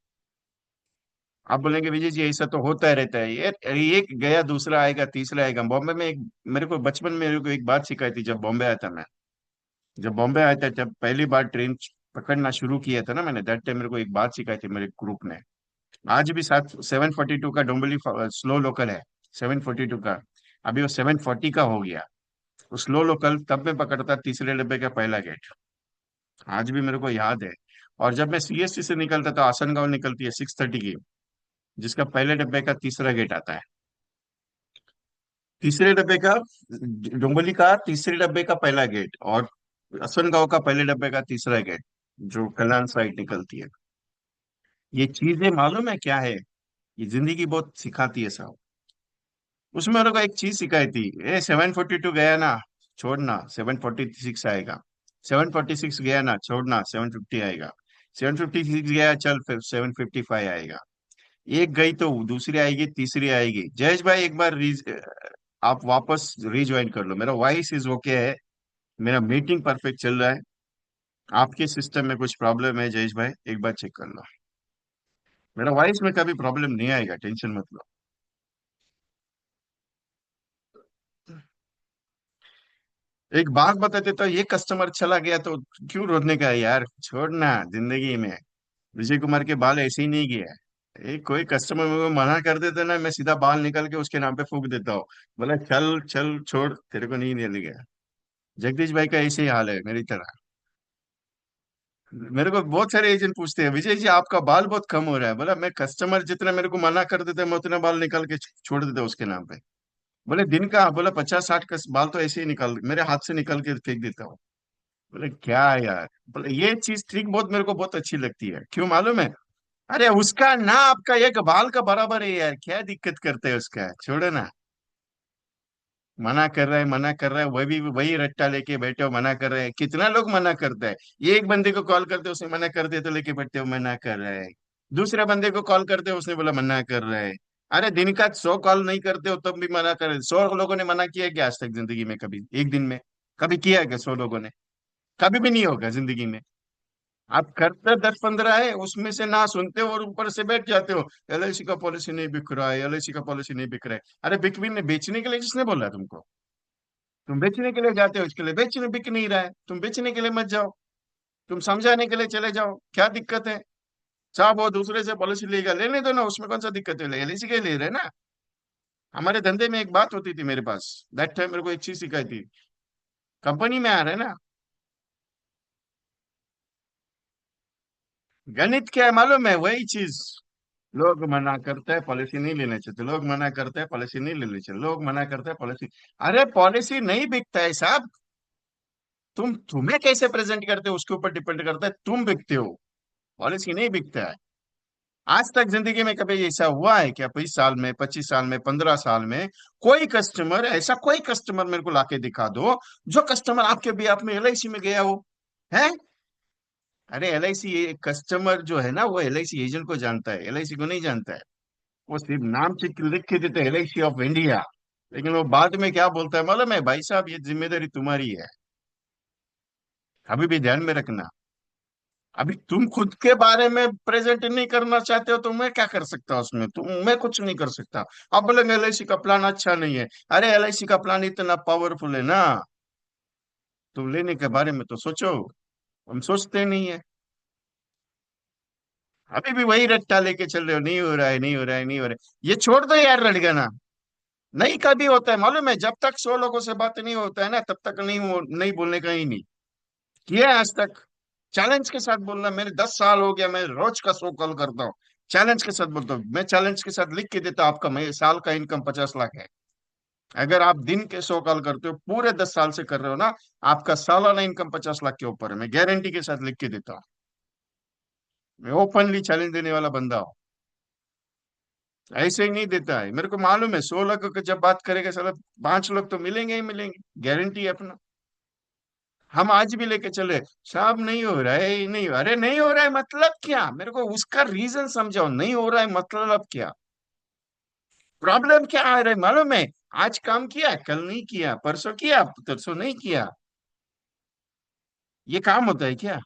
आप बोलेंगे विजय जी ऐसा तो होता है रहता है, ये एक गया दूसरा आएगा तीसरा आएगा। बॉम्बे में एक, मेरे को बचपन में मेरे को एक बात सिखाई थी, जब बॉम्बे आया था मैं, जब बॉम्बे आया था, जब पहली बार ट्रेन पकड़ना शुरू किया था ना मैंने, दैट टाइम मेरे को एक बात सिखाई थी मेरे ग्रुप ने। आज भी साथ 742 का डोंबिवली स्लो लोकल है, 742 का, अभी वो 740 का हो गया। वो स्लो लोकल तब मैं पकड़ता तीसरे डब्बे का पहला गेट, आज भी मेरे को याद है। और जब मैं सीएसटी से निकलता तो आसनगांव निकलती है 6:30 की, जिसका पहले डब्बे का तीसरा गेट आता है, तीसरे डब्बे का, डोंबिवली का तीसरे डब्बे का पहला गेट, और असनगांव का पहले डब्बे का तीसरा गेट, जो कल्याण साइड निकलती है। ये चीजें मालूम है क्या है, ये जिंदगी बहुत सिखाती है साहब। उसमें मेरे को एक चीज सिखाई थी, ए 742 गया ना, छोड़ना 746 आएगा, 746 गया ना, छोड़ना 750 आएगा, 756 गया, चल फिर 755 आएगा। एक गई तो दूसरी आएगी, तीसरी आएगी। जयेश भाई एक बार आप वापस रिज्वाइन कर लो, मेरा वॉइस इज ओके है, मेरा मीटिंग परफेक्ट चल रहा है। आपके सिस्टम में कुछ प्रॉब्लम है जयेश भाई, एक बार चेक कर लो, मेरा वॉइस में कभी प्रॉब्लम नहीं आएगा, टेंशन मत लो। एक बात बता देता हूँ, ये कस्टमर चला गया तो क्यों रोने का है यार, छोड़ना, जिंदगी में विजय कुमार के बाल ऐसे ही नहीं गया है, एक कोई कस्टमर मेरे को मना कर देता ना, मैं सीधा बाल निकल के उसके नाम पे फूक देता हूँ। बोला चल चल छोड़, तेरे को नहीं मिल गया। जगदीश भाई का ऐसे ही हाल है मेरी तरह। मेरे को बहुत सारे एजेंट पूछते हैं, विजय जी आपका बाल बहुत कम हो रहा है। बोला मैं कस्टमर जितना मेरे को मना कर देते हैं, मैं उतना बाल निकाल के छोड़ देता हूँ उसके नाम पे। बोले दिन का, बोला 50-60 का बाल तो ऐसे ही निकाल मेरे हाथ से निकाल के फेंक देता हूँ। बोले क्या यार। बोले ये चीज ट्रिक बहुत मेरे को बहुत अच्छी लगती है, क्यों मालूम है? अरे उसका ना आपका एक बाल का बराबर है यार, क्या दिक्कत करते हैं उसका, छोड़ो ना। मना कर रहा है, मना कर रहा है, वही वही रट्टा लेके बैठे हो, मना कर रहे हैं। कितना लोग मना करता है। ये एक बंदे को कॉल करते उसने मना कर दिया तो लेके बैठते हो मना कर रहा है। दूसरे बंदे को कॉल करते हो उसने बोला मना कर रहा है। अरे दिन का 100 कॉल नहीं करते हो तब भी मना कर रहे। 100 लोगों ने मना किया है क्या आज तक जिंदगी में, कभी एक दिन में कभी किया है क्या 100 लोगों ने? कभी भी नहीं होगा जिंदगी में। आप करते 10-15 है, उसमें से ना सुनते हो और ऊपर से बैठ जाते हो। एलआईसी का पॉलिसी नहीं बिक रहा है, एलआईसी का पॉलिसी नहीं बिक रहा है। अरे बिक भी नहीं, बेचने के लिए किसने बोला तुमको? तुम बेचने के लिए जाते हो, इसके लिए बेचने बिक नहीं रहा है, तुम बेचने के लिए मत जाओ। तुम समझाने के लिए चले जाओ, क्या दिक्कत है? साहब वो दूसरे से पॉलिसी लेगा, लेने दो ना, उसमें कौन सा दिक्कत है, एलआईसी के ले रहे ना। हमारे धंधे में एक बात होती थी मेरे पास, दैट टाइम मेरे को एक चीज सिखाई थी। कंपनी में आ रहे हैं ना, गणित क्या है मालूम है? वही चीज। लोग मना करते हैं पॉलिसी नहीं लेने चाहिए, लोग मना करते हैं पॉलिसी नहीं लेनी चाहिए, लोग मना करते हैं पॉलिसी। अरे पॉलिसी नहीं बिकता है साहब। तुम्हें कैसे प्रेजेंट करते हो उसके ऊपर डिपेंड करता है, तुम बिकते हो। पॉलिसी नहीं बिकता है। आज तक जिंदगी में कभी ऐसा हुआ है क्या? 20 साल में, 25 साल में, 15 साल में कोई कस्टमर, ऐसा कोई कस्टमर मेरे को लाके दिखा दो जो कस्टमर आपके भी आप में एलआईसी में गया हो। है? अरे एलआईसी कस्टमर जो है ना, वो एलआईसी एजेंट को जानता है, एलआईसी को नहीं जानता है। वो सिर्फ नाम से लिख के देते हैं एलआईसी ऑफ इंडिया। लेकिन वो बाद में क्या बोलता है मालूम है? भाई साहब ये जिम्मेदारी तुम्हारी है, अभी भी ध्यान में रखना। अभी तुम खुद के बारे में प्रेजेंट नहीं करना चाहते हो तो मैं क्या कर सकता हूँ उसमें, तुम मैं कुछ नहीं कर सकता। अब बोलेंगे एलआईसी का प्लान अच्छा नहीं है। अरे एलआईसी का प्लान इतना पावरफुल है ना, तुम लेने के बारे में तो सोचो। हम सोचते नहीं है। अभी भी वही रट्टा लेके चल रहे हो, नहीं हो रहा है, नहीं हो रहा है, नहीं हो रहा है। ये छोड़ दो यार लड़गना। नहीं कभी होता है मालूम है? जब तक 100 लोगों से बात नहीं होता है ना, तब तक नहीं बोलने का ही नहीं किया है आज तक। चैलेंज के साथ बोलना, मेरे 10 साल हो गया, मैं रोज का 100 कॉल करता हूँ। चैलेंज के साथ बोलता हूँ, मैं चैलेंज के साथ लिख के देता हूँ, आपका मैं साल का इनकम 50 लाख है। अगर आप दिन के 100 कॉल करते हो, पूरे 10 साल से कर रहे हो ना, आपका सालाना इनकम 50 लाख के ऊपर है, मैं गारंटी के साथ लिख के देता हूँ। मैं ओपनली चैलेंज देने वाला बंदा हूँ। ऐसे ही नहीं देता है, मेरे को मालूम है 100 लोग को जब बात करेगा साला 5 लोग तो मिलेंगे ही मिलेंगे, गारंटी है अपना। हम आज भी लेके चले, साहब नहीं हो रहा है, नहीं, अरे नहीं हो रहा है मतलब क्या? मेरे को उसका रीजन समझाओ, नहीं हो रहा है मतलब क्या? प्रॉब्लम क्या आ रहा है मालूम है? आज काम किया, कल नहीं किया, परसों किया, परसों नहीं किया। ये काम होता है क्या?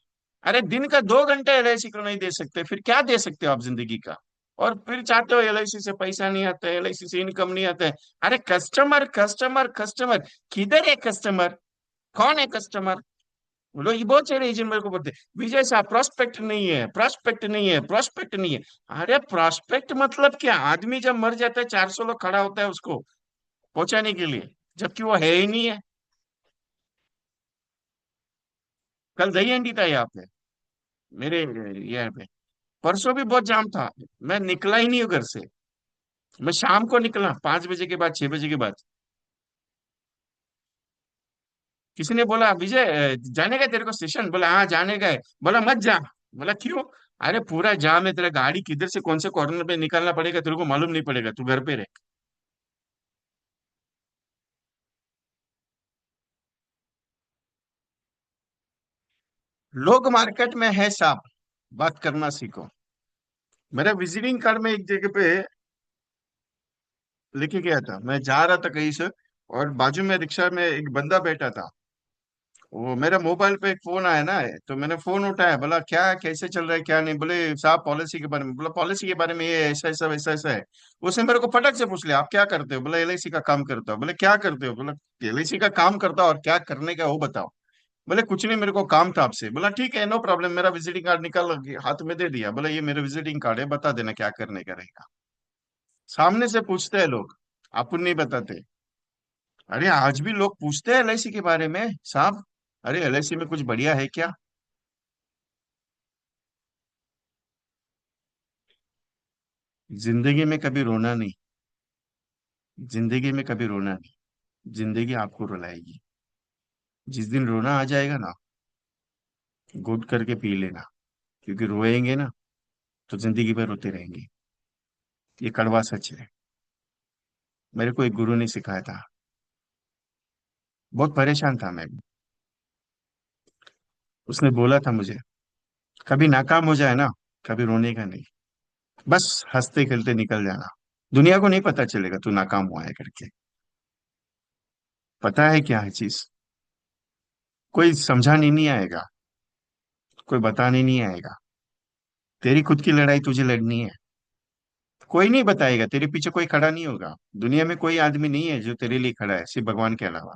अरे दिन का 2 घंटे एलआईसी को नहीं दे सकते, फिर क्या दे सकते हो आप जिंदगी का? और फिर चाहते हो एलआईसी से पैसा नहीं आता है, एलआईसी से इनकम नहीं आता है। अरे कस्टमर कस्टमर कस्टमर, किधर है कस्टमर? कौन है कस्टमर? बोलो, ये बहुत सारे एजेंट मेरे को बोलते हैं, विजय साहब प्रोस्पेक्ट नहीं है, प्रोस्पेक्ट नहीं है, प्रोस्पेक्ट नहीं है। अरे प्रोस्पेक्ट मतलब क्या? आदमी जब मर जाता है 400 लोग खड़ा होता है उसको पहुंचाने के लिए, जबकि वो है ही नहीं है। कल दही हंडी था यहाँ पे, मेरे यहाँ पे। परसों भी बहुत जाम था, मैं निकला ही नहीं हूँ घर से। मैं शाम को निकला 5 बजे के बाद, 6 बजे के बाद। किसी ने बोला विजय जाने का तेरे को स्टेशन? बोला हाँ जाने का है। बोला मत जा। बोला क्यों? अरे पूरा जाम है, तेरा गाड़ी किधर से कौन से कॉर्नर पे निकालना पड़ेगा तेरे को मालूम नहीं पड़ेगा, तू घर पे रह। लोग मार्केट में है साहब, बात करना सीखो। मेरा विजिटिंग कार्ड में एक जगह पे लिखे गया था, मैं जा रहा था कहीं से, और बाजू में रिक्शा में एक बंदा बैठा था। वो मेरे मोबाइल पे एक फोन आया ना, तो मैंने फोन उठाया, बोला क्या कैसे चल रहा है क्या नहीं। बोले साहब पॉलिसी के बारे में। बोला पॉलिसी के बारे में ये ऐसा ऐसा वैसा ऐसा है। उसने मेरे को फटक से पूछ लिया आप क्या करते हो? बोला एलआईसी का काम करता हो। बोले क्या करते हो? बोला एलआईसी का काम करता हो और क्या करने का वो बताओ। बोले कुछ नहीं, मेरे को काम था आपसे। बोला ठीक है, नो प्रॉब्लम। मेरा विजिटिंग कार्ड निकाल के हाथ में दे दिया। बोला ये मेरा विजिटिंग कार्ड है, बता देना क्या करने का रहेगा। सामने से पूछते हैं लोग, अपन नहीं बताते। अरे आज भी लोग पूछते हैं एलआईसी के बारे में साहब। अरे एलआईसी में कुछ बढ़िया है क्या? जिंदगी में कभी रोना नहीं। जिंदगी में कभी रोना नहीं। जिंदगी आपको रुलाएगी। जिस दिन रोना आ जाएगा ना, घुट करके पी लेना। क्योंकि रोएंगे ना तो जिंदगी भर रोते रहेंगे। ये कड़वा सच है। मेरे को एक गुरु ने सिखाया था। बहुत परेशान था मैं। उसने बोला था मुझे, कभी नाकाम हो जाए ना, कभी रोने का नहीं। बस हंसते खेलते निकल जाना। दुनिया को नहीं पता चलेगा तू नाकाम हुआ है करके। पता है क्या है चीज? कोई समझाने नहीं आएगा। कोई बताने नहीं आएगा। तेरी खुद की लड़ाई तुझे लड़नी है। कोई नहीं बताएगा, तेरे पीछे कोई खड़ा नहीं होगा। दुनिया में कोई आदमी नहीं है जो तेरे लिए खड़ा है, सिर्फ भगवान के अलावा।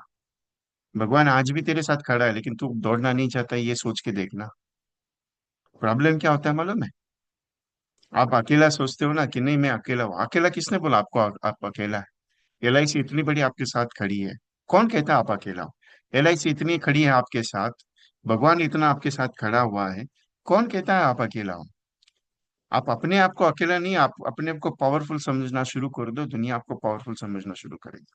भगवान आज भी तेरे साथ खड़ा है, लेकिन तू दौड़ना नहीं चाहता, ये सोच के देखना। प्रॉब्लम क्या होता है मालूम है? आप अकेला सोचते हो ना कि नहीं मैं अकेला हूँ। अकेला किसने बोला आपको आप अकेला है? एलआईसी इतनी बड़ी आपके साथ खड़ी है। कौन कहता है आप अकेला हो? एलआईसी इतनी खड़ी है आपके साथ। भगवान इतना आपके साथ खड़ा हुआ है। कौन कहता है आप अकेला हो? आप अपने आप को अकेला नहीं, आप अपने आप को पावरफुल समझना शुरू कर दो, दुनिया आपको पावरफुल समझना शुरू करेगी।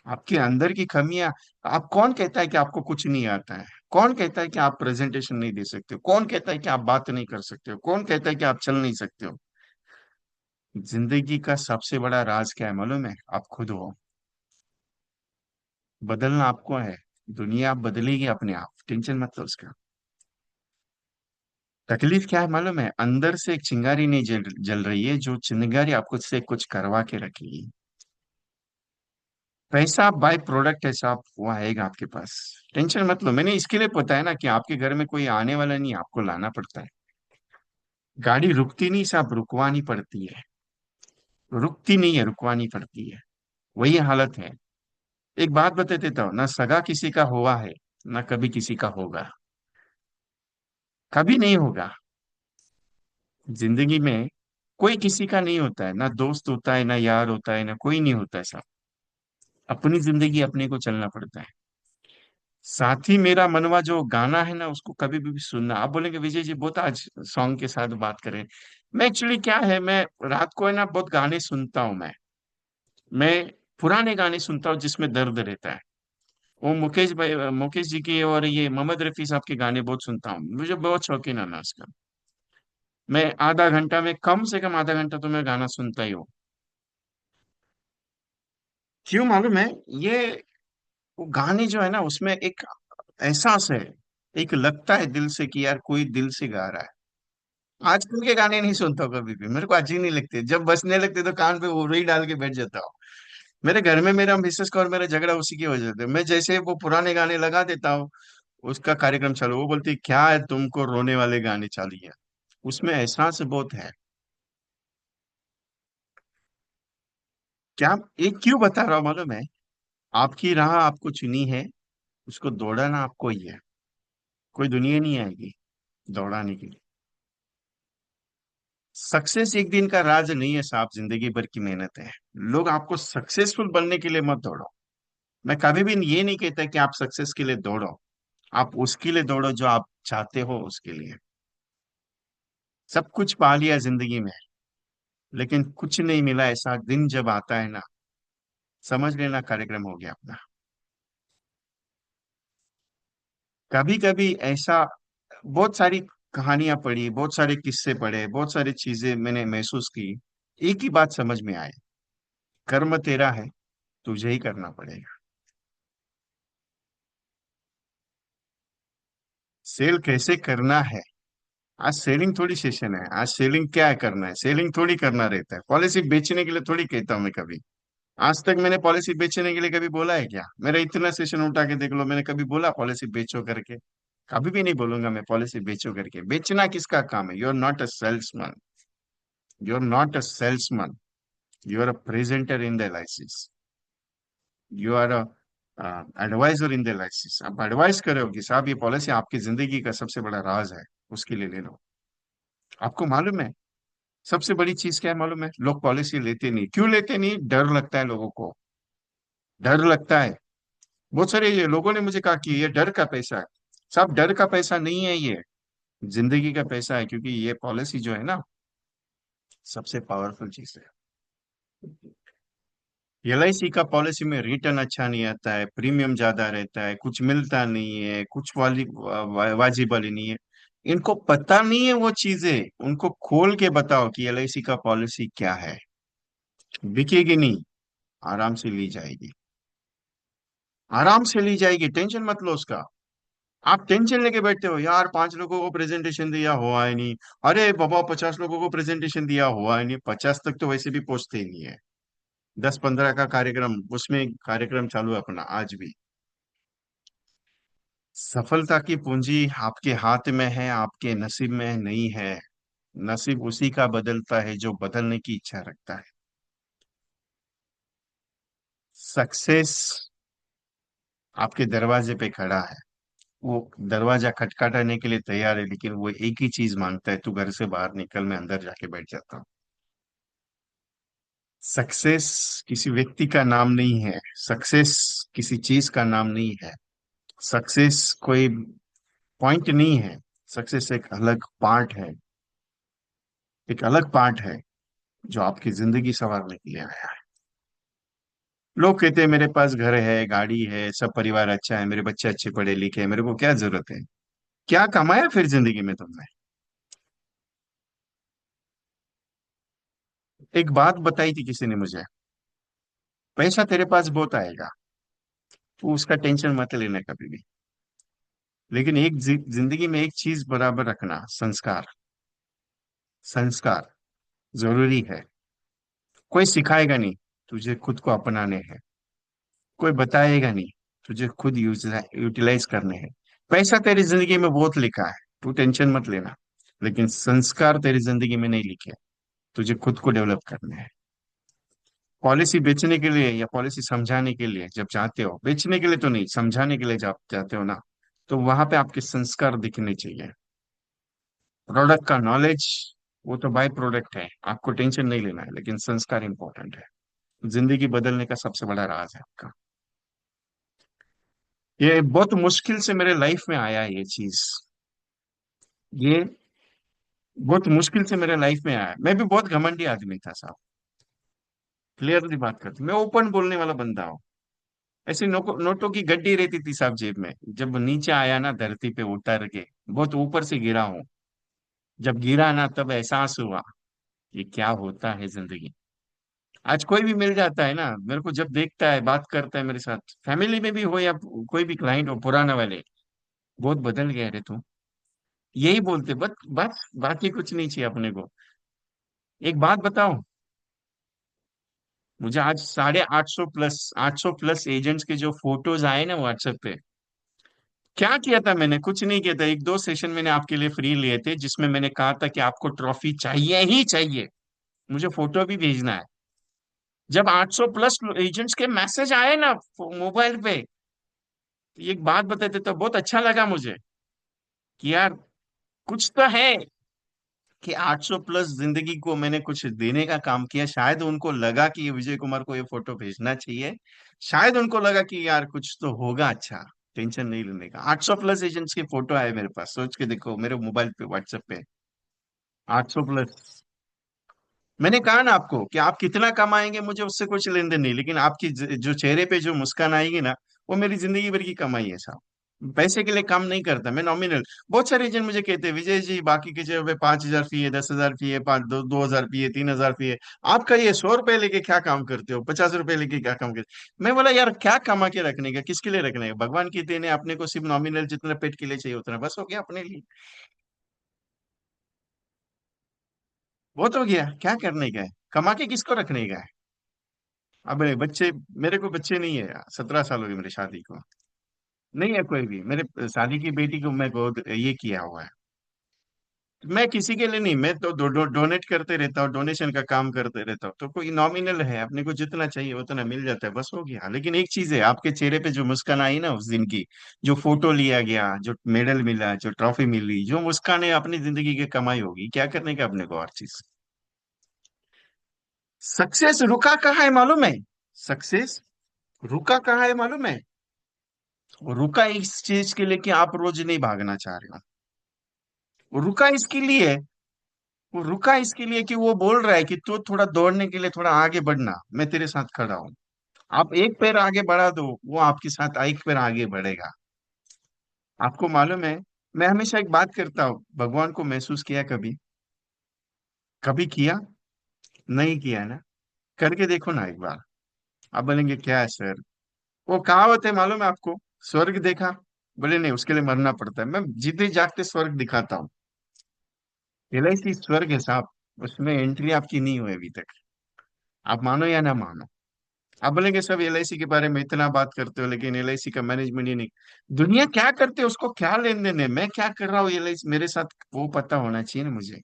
आपके अंदर की कमियां। आप कौन कहता है कि आपको कुछ नहीं आता है? कौन कहता है कि आप प्रेजेंटेशन नहीं दे सकते हो? कौन कहता है कि आप बात नहीं कर सकते हो? कौन कहता है कि आप चल नहीं सकते हो? जिंदगी का सबसे बड़ा राज क्या है मालूम है? आप खुद हो। बदलना आपको है। दुनिया आप बदलेगी अपने आप, टेंशन मत लो उसका। तकलीफ क्या है मालूम है? अंदर से एक चिंगारी नहीं जल रही है, जो चिंगारी आपको से कुछ करवा के रखेगी। पैसा बाय प्रोडक्ट है साहब, वो आएगा आपके पास। टेंशन मत लो। मैंने इसके लिए पता है ना कि आपके घर में कोई आने वाला नहीं, आपको लाना पड़ता है। गाड़ी रुकती नहीं साहब, रुकवानी पड़ती है। रुकती नहीं है, रुकवानी पड़ती है। वही हालत है। एक बात बता देता हूँ ना, सगा किसी का हुआ है ना कभी किसी का होगा। कभी नहीं होगा। जिंदगी में कोई किसी का नहीं होता है, ना दोस्त होता है, ना यार होता है, ना कोई नहीं होता है साहब। अपनी जिंदगी अपने को चलना पड़ता है। साथी मेरा मनवा जो गाना है ना, उसको कभी भी सुनना। आप बोलेंगे विजय जी बहुत आज सॉन्ग के साथ बात करें। मैं एक्चुअली क्या है, मैं रात को है ना बहुत गाने सुनता हूँ मैं पुराने गाने सुनता हूँ जिसमें दर्द रहता है। वो मुकेश भाई, मुकेश जी की और ये मोहम्मद रफी साहब के गाने बहुत सुनता हूँ। मुझे बहुत शौकीन है ना उसका। मैं आधा घंटा में, कम से कम आधा घंटा तो मैं गाना सुनता ही हूँ। क्यों मालूम है? ये वो गाने जो है ना, उसमें एक एहसास है। एक लगता है दिल से कि यार कोई दिल से गा रहा है। आजकल के गाने नहीं सुनता हूँ कभी भी, मेरे को अच्छी नहीं लगते। जब बजने लगते तो कान पे वो ही डाल के बैठ जाता हूँ। मेरे घर में मेरा मिसेस का और मेरा झगड़ा उसी की वजह से। मैं जैसे वो पुराने गाने लगा देता हूँ, उसका कार्यक्रम चालू, वो बोलती क्या है तुमको रोने वाले गाने चालू है। उसमें एहसास बहुत है। क्या? एक क्यों बता रहा हूँ मालूम है? आपकी राह आपको चुनी है, उसको दौड़ाना आपको ही है। कोई दुनिया नहीं आएगी दौड़ाने के लिए। सक्सेस एक दिन का राज नहीं है साहब, जिंदगी भर की मेहनत है। लोग आपको सक्सेसफुल बनने के लिए मत दौड़ो। मैं कभी भी ये नहीं कहता कि आप सक्सेस के लिए दौड़ो। आप उसके लिए दौड़ो जो आप चाहते हो उसके लिए। सब कुछ पा लिया जिंदगी में, लेकिन कुछ नहीं मिला, ऐसा दिन जब आता है ना, समझ लेना कार्यक्रम हो गया अपना। कभी कभी ऐसा, बहुत सारी कहानियां पढ़ी, बहुत सारे किस्से पढ़े, बहुत सारी चीजें मैंने महसूस की। एक ही बात समझ में आए, कर्म तेरा है, तुझे ही करना पड़ेगा। सेल कैसे करना है? आज सेलिंग थोड़ी सेशन है। आज सेलिंग क्या है, करना है? सेलिंग थोड़ी करना रहता है। पॉलिसी बेचने के लिए थोड़ी कहता हूं मैं कभी। आज तक मैंने पॉलिसी बेचने के लिए कभी बोला है क्या? मेरा इतना सेशन उठा के देख लो, मैंने कभी बोला पॉलिसी बेचो करके? कभी भी नहीं बोलूंगा मैं पॉलिसी बेचो करके। बेचना किसका काम है? You are not a salesman. You are not a salesman. You are a presenter in the LIC. You are advisor in the लाइसिस, आप एडवाइस करे हो कि साहब ये पॉलिसी आपकी जिंदगी का सबसे बड़ा राज है, उसके लिए ले लो। आपको मालूम है सबसे बड़ी चीज क्या है मालूम है? लोग पॉलिसी लेते नहीं, क्यों लेते नहीं? डर लगता है लोगों को, डर लगता है। बहुत सारे ये लोगों ने मुझे कहा कि ये डर का पैसा है। साहब डर का पैसा नहीं है ये, जिंदगी का पैसा है, क्योंकि ये पॉलिसी जो है ना, सबसे पावरफुल चीज है। एलआईसी का पॉलिसी में रिटर्न अच्छा नहीं आता है, प्रीमियम ज्यादा रहता है, कुछ मिलता नहीं है, कुछ वाजिब वाली नहीं है। इनको पता नहीं है वो चीजें, उनको खोल के बताओ कि एलआईसी का पॉलिसी क्या है। बिकेगी नहीं, आराम से ली जाएगी, आराम से ली जाएगी, टेंशन मत लो उसका। आप टेंशन लेके बैठते हो यार, 5 लोगों को प्रेजेंटेशन दिया हुआ है नहीं, अरे बाबा 50 लोगों को प्रेजेंटेशन दिया हुआ है नहीं, 50 तक तो वैसे भी पहुंचते ही नहीं है। 10-15 का कार्यक्रम, उसमें कार्यक्रम चालू है अपना आज भी। सफलता की पूंजी आपके हाथ में है, आपके नसीब में नहीं है। नसीब उसी का बदलता है जो बदलने की इच्छा रखता है। सक्सेस आपके दरवाजे पे खड़ा है, वो दरवाजा खटखटाने के लिए तैयार है, लेकिन वो एक ही चीज मांगता है, तू घर से बाहर निकल, मैं अंदर जाके बैठ जाता हूँ। सक्सेस किसी व्यक्ति का नाम नहीं है, सक्सेस किसी चीज का नाम नहीं है, सक्सेस कोई पॉइंट नहीं है। सक्सेस एक अलग पार्ट है, एक अलग पार्ट है जो आपकी जिंदगी संवारने के लिए आया है। लोग कहते हैं मेरे पास घर है, गाड़ी है, सब परिवार अच्छा है, मेरे बच्चे अच्छे पढ़े लिखे हैं, मेरे को क्या जरूरत है? क्या कमाया फिर जिंदगी में तुमने? एक बात बताई थी किसी ने मुझे, पैसा तेरे पास बहुत आएगा, तू उसका टेंशन मत लेना कभी भी, लेकिन एक जिंदगी में एक चीज बराबर रखना, संस्कार। संस्कार जरूरी है। कोई सिखाएगा नहीं, तुझे खुद को अपनाने हैं। कोई बताएगा नहीं, तुझे खुद यूटिलाइज करने हैं। पैसा तेरी जिंदगी में बहुत लिखा है, तू टेंशन मत लेना, लेकिन संस्कार तेरी जिंदगी में नहीं लिखे, तुझे खुद को डेवलप करना है। पॉलिसी बेचने के लिए या पॉलिसी समझाने के लिए जब चाहते हो, बेचने के लिए तो नहीं, समझाने के लिए जब चाहते हो ना, तो वहां पे आपके संस्कार दिखने चाहिए। प्रोडक्ट का नॉलेज वो तो बाय प्रोडक्ट है, आपको टेंशन नहीं लेना है, लेकिन संस्कार इंपॉर्टेंट है। जिंदगी बदलने का सबसे बड़ा राज है आपका। ये बहुत मुश्किल से मेरे लाइफ में आया है ये चीज, ये बहुत मुश्किल से मेरे लाइफ में आया। मैं भी बहुत घमंडी आदमी था साहब, क्लियरली बात करते, मैं ओपन बोलने वाला बंदा हूँ। ऐसी नोटों की गड्डी रहती थी साहब जेब में, जब नीचे आया ना धरती पे उतर के, बहुत ऊपर से गिरा हूं, जब गिरा ना तब एहसास हुआ ये क्या होता है जिंदगी। आज कोई भी मिल जाता है ना मेरे को, जब देखता है, बात करता है मेरे साथ, फैमिली में भी हो या कोई भी क्लाइंट हो पुराना वाले, बहुत बदल गया रे तू, यही बोलते, बस बस, बाकी कुछ नहीं चाहिए अपने को। एक बात बताओ, मुझे आज 850 प्लस एजेंट्स के जो फोटोज आए ना व्हाट्सएप पे, क्या किया था मैंने? कुछ नहीं किया था। एक दो सेशन मैंने आपके लिए फ्री लिए थे, जिसमें मैंने कहा था कि आपको ट्रॉफी चाहिए ही चाहिए, मुझे फोटो भी भेजना है। जब 800 प्लस एजेंट्स के मैसेज आए ना मोबाइल पे, तो एक बात बताते तो बहुत अच्छा लगा मुझे कि यार कुछ तो है, कि 800 प्लस जिंदगी को मैंने कुछ देने का काम किया। शायद उनको लगा कि ये विजय कुमार को ये फोटो भेजना चाहिए, शायद उनको लगा कि यार कुछ तो होगा अच्छा, टेंशन नहीं लेने का। 800 प्लस एजेंट्स की फोटो है मेरे पास, सोच के देखो, मेरे मोबाइल पे व्हाट्सएप पे 800 प्लस। मैंने कहा ना आपको कि आप कितना कमाएंगे मुझे उससे कुछ लेन देन नहीं, लेकिन आपकी जो चेहरे पे जो मुस्कान आएगी ना, वो मेरी जिंदगी भर की कमाई है साहब। पैसे के लिए काम नहीं करता मैं, नॉमिनल। बहुत सारे एजेंट मुझे कहते हैं विजय जी बाकी की जगह पे 5,000 फी है, 10,000 फी है, 2,000 फी है, 3,000 फी है, आपका ये 100 रुपए लेके क्या काम करते हो, 50 रुपए लेके क्या काम करते हो? मैं बोला यार क्या कमा के रखने का, किसके लिए रखने का? भगवान की देन है, अपने को सिर्फ नॉमिनल जितना पेट के लिए चाहिए उतना बस हो गया अपने लिए, बहुत हो गया। क्या करने का है, कमा के किसको रखने का है? अब बच्चे, मेरे को बच्चे नहीं है यार, 17 साल हो गए मेरी शादी को, नहीं है कोई भी। मेरे शादी की बेटी को मैं गोद ये किया हुआ है। मैं किसी के लिए नहीं, मैं तो डोनेट करते रहता हूँ, डोनेशन का काम करते रहता हूँ, तो कोई नॉमिनल है, अपने को जितना चाहिए उतना मिल जाता है, बस हो गया। लेकिन एक चीज है, आपके चेहरे पे जो मुस्कान आई ना उस दिन की, जो फोटो लिया गया, जो मेडल मिला, जो ट्रॉफी मिली, जो मुस्कान है, अपनी जिंदगी की कमाई होगी, क्या करने का अपने को और चीज। सक्सेस रुका कहाँ है मालूम है? सक्सेस रुका कहाँ है मालूम है? वो रुका इस चीज के लिए कि आप रोज नहीं भागना चाह रहे हो। वो रुका इसके लिए, वो रुका इसके लिए कि वो बोल रहा है कि तू थोड़ा दौड़ने के लिए थोड़ा आगे बढ़ना, मैं तेरे साथ खड़ा हूं। आप एक पैर आगे बढ़ा दो, वो आपके साथ एक पैर आगे बढ़ेगा। आपको मालूम है, मैं हमेशा एक बात करता हूँ, भगवान को महसूस किया कभी? कभी किया? नहीं किया ना? करके देखो ना एक बार। आप बोलेंगे क्या है सर? वो कहावत है मालूम है आपको, स्वर्ग देखा? बोले नहीं, उसके लिए मरना पड़ता है। मैं जीते जागते स्वर्ग दिखाता हूँ। एलआईसी स्वर्ग है साहब, उसमें एंट्री आपकी नहीं हुई अभी तक। आप मानो या ना मानो। आप बोलेंगे सब एलआईसी के बारे में इतना बात करते हो, लेकिन एलआईसी का मैनेजमेंट ही नहीं। दुनिया क्या करते है उसको क्या लेन देन है, मैं क्या कर रहा हूँ एलआईसी मेरे साथ, वो पता होना चाहिए ना मुझे।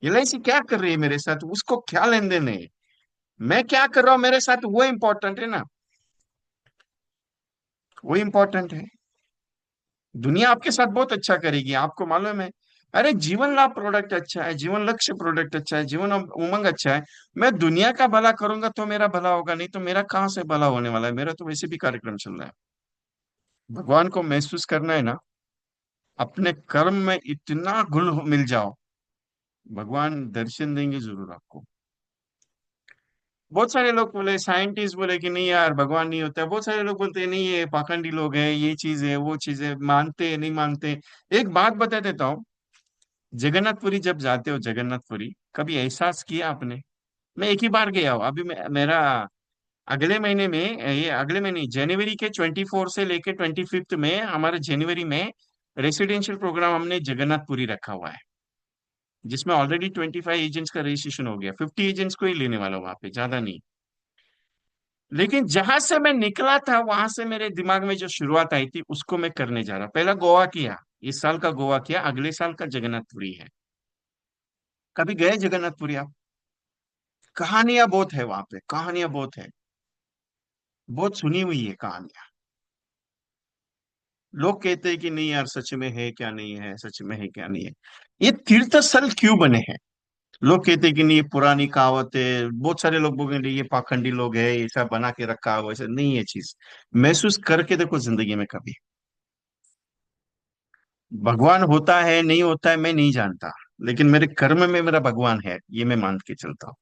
एलआईसी क्या कर रही है मेरे साथ, उसको क्या लेन देन है? मैं क्या कर रहा हूँ मेरे साथ, वो इम्पोर्टेंट है ना। वो इम्पोर्टेंट है। दुनिया आपके साथ बहुत अच्छा करेगी, आपको मालूम है। अरे जीवन लाभ प्रोडक्ट अच्छा है, जीवन लक्ष्य प्रोडक्ट अच्छा है, जीवन उमंग अच्छा है। मैं दुनिया का भला करूंगा तो मेरा भला होगा, नहीं तो मेरा कहाँ से भला होने वाला है? मेरा तो वैसे भी कार्यक्रम चल रहा है। भगवान को महसूस करना है ना, अपने कर्म में इतना मिल जाओ, भगवान दर्शन देंगे जरूर आपको। बहुत सारे लोग बोले, साइंटिस्ट बोले कि नहीं यार भगवान नहीं होता है, बहुत सारे लोग बोलते हैं नहीं ये पाखंडी लोग हैं, ये चीज है वो चीज है, मानते हैं नहीं मानते। एक बात बता देता हूँ, जगन्नाथपुरी जब जाते हो, जगन्नाथपुरी कभी एहसास किया आपने? मैं एक ही बार गया हूँ, अभी मेरा अगले महीने में, ये अगले महीने जनवरी के 24 से लेके 25 में, हमारे जनवरी में रेसिडेंशियल प्रोग्राम हमने जगन्नाथपुरी रखा हुआ है, जिसमें ऑलरेडी 25 एजेंट्स का रजिस्ट्रेशन हो गया, 50 एजेंट्स को ही लेने वाला हूँ वहां पे, ज्यादा नहीं। लेकिन जहां से मैं निकला था वहां से मेरे दिमाग में जो शुरुआत आई थी उसको मैं करने जा रहा, पहला गोवा किया, इस साल का गोवा किया, अगले साल का जगन्नाथपुरी है। कभी गए जगन्नाथपुरी आप? कहानियां बहुत है वहां पे, कहानियां बहुत है, बहुत सुनी हुई है कहानियां। लोग कहते हैं कि नहीं यार सच में है क्या, नहीं है सच में है क्या, नहीं है। ये तीर्थ स्थल क्यों बने हैं? लोग कहते हैं कि नहीं ये पुरानी कहावत है, बहुत सारे लोग बोलेंगे ये पाखंडी लोग है, ऐसा बना के रखा हुआ, ऐसा नहीं है चीज। महसूस करके देखो जिंदगी में कभी। भगवान होता है नहीं होता है मैं नहीं जानता, लेकिन मेरे कर्म में मेरा भगवान है, ये मैं मान के चलता हूँ।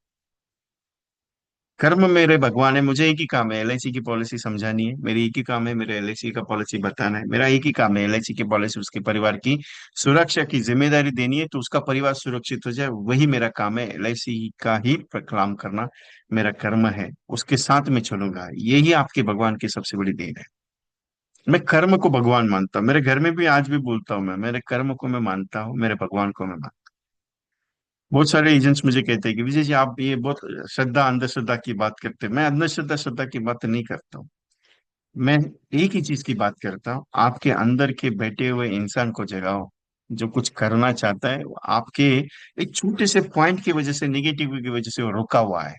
कर्म मेरे भगवान है, मुझे एक ही काम है, एलआईसी की पॉलिसी समझानी है, मेरी एक ही काम है, मेरे एलआईसी का पॉलिसी बताना है, मेरा एक ही काम है, एलआईसी की पॉलिसी उसके परिवार की सुरक्षा की जिम्मेदारी देनी है, तो उसका परिवार सुरक्षित हो जाए, वही मेरा काम है, एलआईसी का ही प्रक्लाम करना मेरा कर्म है, उसके साथ में चलूंगा, यही आपके भगवान की सबसे बड़ी देन है। मैं कर्म को भगवान मानता हूँ, मेरे घर में भी आज भी बोलता हूँ, मैं मेरे कर्म को मैं मानता हूँ, मेरे भगवान को मैं मानता हूँ। बहुत सारे एजेंट्स मुझे कहते हैं कि विजय जी आप ये बहुत श्रद्धा अंधश्रद्धा की बात करते हैं, मैं अंधश्रद्धा श्रद्धा की बात नहीं करता हूँ। मैं एक ही चीज की बात करता हूँ, आपके अंदर के बैठे हुए इंसान को जगाओ, जो कुछ करना चाहता है वो आपके एक छोटे से पॉइंट की वजह से, निगेटिव की वजह से वो रुका हुआ है।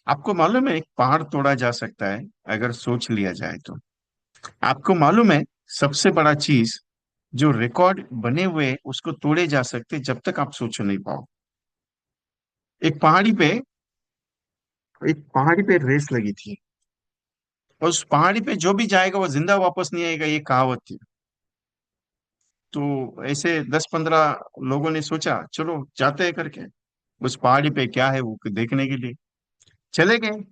आपको मालूम है एक पहाड़ तोड़ा जा सकता है अगर सोच लिया जाए तो। आपको मालूम है सबसे बड़ा चीज, जो रिकॉर्ड बने हुए हैं, उसको तोड़े जा सकते जब तक आप सोच नहीं पाओ। एक पहाड़ी पे, एक पहाड़ी पे रेस लगी थी, और उस पहाड़ी पे जो भी जाएगा वो जिंदा वापस नहीं आएगा, ये कहावत थी। तो ऐसे 10-15 लोगों ने सोचा चलो जाते हैं करके उस पहाड़ी पे क्या है वो देखने के लिए चले गए।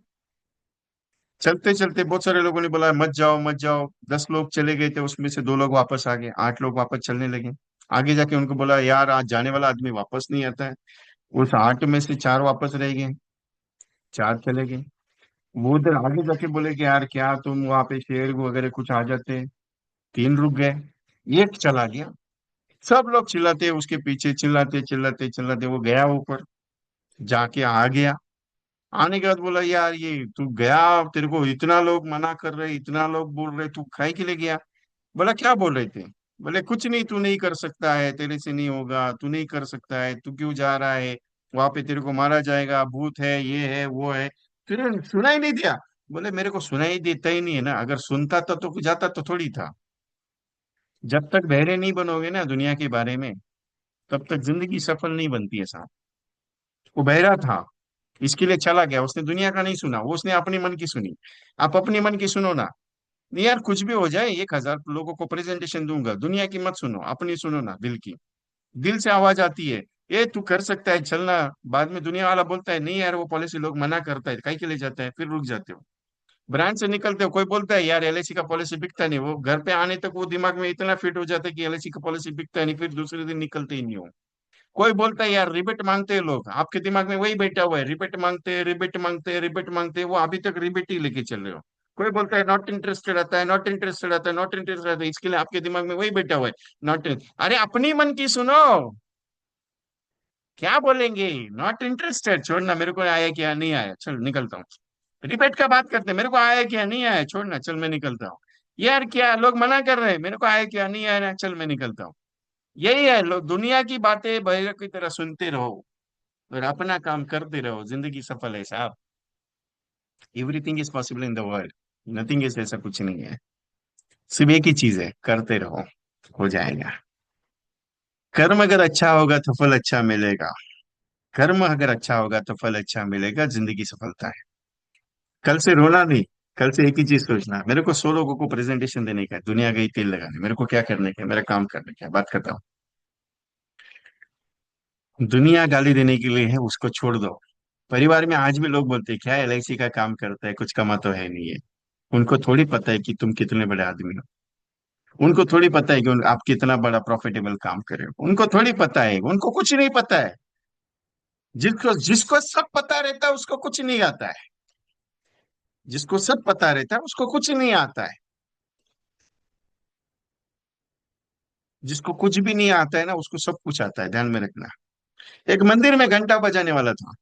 चलते चलते बहुत सारे लोगों ने बोला मत जाओ मत जाओ, 10 लोग चले गए थे, उसमें से 2 लोग वापस आ गए, 8 लोग वापस चलने लगे। आगे जाके उनको बोला यार आज जाने वाला आदमी वापस नहीं आता है, उस 8 में से 4 वापस रह गए, 4 चले गए। वो उधर आगे जाके बोले कि यार क्या तुम वहां पे शेर वगैरह कुछ आ जाते, 3 रुक गए, एक चला गया। सब लोग चिल्लाते उसके पीछे, चिल्लाते चिल्लाते चिल्लाते वो गया ऊपर, जाके आ गया। आने के बाद बोला यार ये तू गया, तेरे को इतना लोग मना कर रहे, इतना लोग बोल रहे, तू खाई के लिए गया? बोला क्या बोल रहे थे? बोले कुछ नहीं, तू नहीं कर सकता है, तेरे से नहीं होगा, तू नहीं कर सकता है, तू क्यों जा रहा है, वहां पे तेरे को मारा जाएगा, भूत है, ये है वो है। तुझे सुनाई नहीं दिया? बोले मेरे को सुनाई देता ही नहीं है ना, अगर सुनता तो जाता तो थोड़ी था। जब तक बहरे नहीं बनोगे ना दुनिया के बारे में, तब तक जिंदगी सफल नहीं बनती है साहब। वो बहरा था, इसके लिए चला गया, उसने दुनिया का नहीं सुना, वो उसने अपने मन की सुनी। आप अपने मन की सुनो ना। नहीं यार, कुछ भी हो जाए, 1,000 लोगों को प्रेजेंटेशन दूंगा, दुनिया की मत सुनो, अपनी सुनो ना, दिल की। दिल से आवाज आती है, ये तू कर सकता है, चलना। बाद में दुनिया वाला बोलता है नहीं यार, वो पॉलिसी लोग मना करता है, काहे के लिए जाता है, फिर रुक जाते हो। ब्रांड से निकलते हो, कोई बोलता है यार एलआईसी का पॉलिसी बिकता नहीं, वो घर पे आने तक वो दिमाग में इतना फिट हो जाता है कि एलआईसी का पॉलिसी बिकता नहीं, फिर दूसरे दिन निकलते ही नहीं हो। कोई बोलता है यार रिबेट मांगते हैं लोग, आपके दिमाग में वही बैठा हुआ है, रिबेट मांगते हैं, रिबेट मांगते हैं, रिबेट मांगते हैं, वो अभी तक रिबेट ही लेके चल रहे हो। कोई बोलता है नॉट इंटरेस्टेड आता है, नॉट इंटरेस्टेड आता है, नॉट इंटरेस्टेड आता है, इसके लिए आपके दिमाग में वही बैठा हुआ है। नॉट, अरे अपनी मन की सुनो। क्या बोलेंगे? नॉट इंटरेस्टेड, छोड़ना, मेरे को आया क्या नहीं आया, चल निकलता हूँ। रिबेट का बात करते हैं, मेरे को आया क्या नहीं आया, छोड़ना, चल मैं निकलता हूँ। यार क्या लोग मना कर रहे हैं, मेरे को आया क्या नहीं आया, चल मैं निकलता हूँ। यही है लोग, दुनिया की बातें बहरे की तरह सुनते रहो और अपना काम करते रहो, जिंदगी सफल है साहब। Everything is possible in the world, nothing is, ऐसा कुछ नहीं है। सिर्फ एक ही चीज है, करते रहो, हो जाएगा। कर्म अगर अच्छा होगा तो फल अच्छा मिलेगा। कर्म अगर अच्छा होगा तो फल अच्छा मिलेगा, जिंदगी सफलता है। कल से रोना नहीं, कल से एक ही चीज सोचना, मेरे को 100 लोगों को प्रेजेंटेशन देने का है, दुनिया गई तेल लगाने, मेरे को क्या करने का है, मेरा काम करने का है, बात करता हूँ। दुनिया गाली देने के लिए है, उसको छोड़ दो। परिवार में आज भी लोग बोलते हैं क्या एलआईसी का काम करता है, कुछ कमा तो है नहीं है। उनको थोड़ी पता है कि तुम कितने बड़े आदमी हो। उनको थोड़ी पता है कि आप कितना बड़ा प्रॉफिटेबल काम कर रहे हो, उनको थोड़ी पता है, उनको कुछ नहीं पता है। जिसको जिसको सब पता रहता है उसको कुछ नहीं आता है। जिसको सब पता रहता है उसको कुछ नहीं आता है। जिसको कुछ भी नहीं आता है ना, उसको सब कुछ आता है, ध्यान में रखना। एक मंदिर में घंटा बजाने वाला था।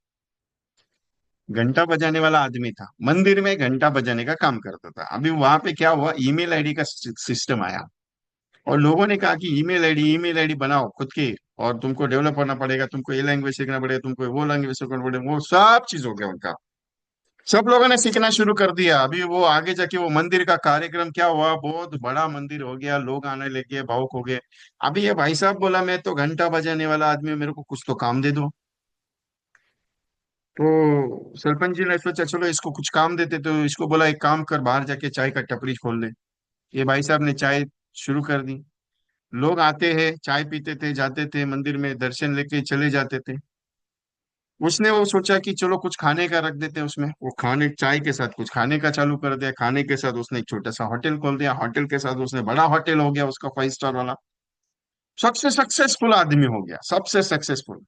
घंटा बजाने वाला आदमी था, मंदिर में घंटा बजाने का काम करता था। अभी वहां पे क्या हुआ, ईमेल आईडी का सिस्टम आया, और लोगों ने कहा कि ईमेल आईडी बनाओ खुद की, और तुमको डेवलप होना पड़ेगा, तुमको ये लैंग्वेज सीखना पड़ेगा, तुमको वो लैंग्वेज सीखना पड़ेगा, वो सब चीज हो गया उनका। सब लोगों ने सीखना शुरू कर दिया। अभी वो आगे जाके वो मंदिर का कार्यक्रम क्या हुआ, बहुत बड़ा मंदिर हो गया, लोग आने लगे, भावुक हो गए। अभी ये भाई साहब बोला मैं तो घंटा बजाने वाला आदमी हूं, मेरे को कुछ तो काम दे दो। तो सरपंच जी ने सोचा चलो इसको कुछ काम देते, तो इसको बोला एक काम कर, बाहर जाके चाय का टपरी खोल ले। ये भाई साहब ने चाय शुरू कर दी। लोग आते हैं, चाय पीते थे, जाते थे मंदिर में, दर्शन लेके चले जाते थे। उसने वो सोचा कि चलो कुछ खाने का रख देते हैं उसमें, वो खाने चाय के साथ कुछ खाने का चालू कर दिया, खाने के साथ उसने एक छोटा सा होटल खोल दिया, होटल के साथ उसने बड़ा होटल हो गया उसका, 5 स्टार वाला। सबसे सक्सेसफुल आदमी हो गया, सबसे सक्सेसफुल।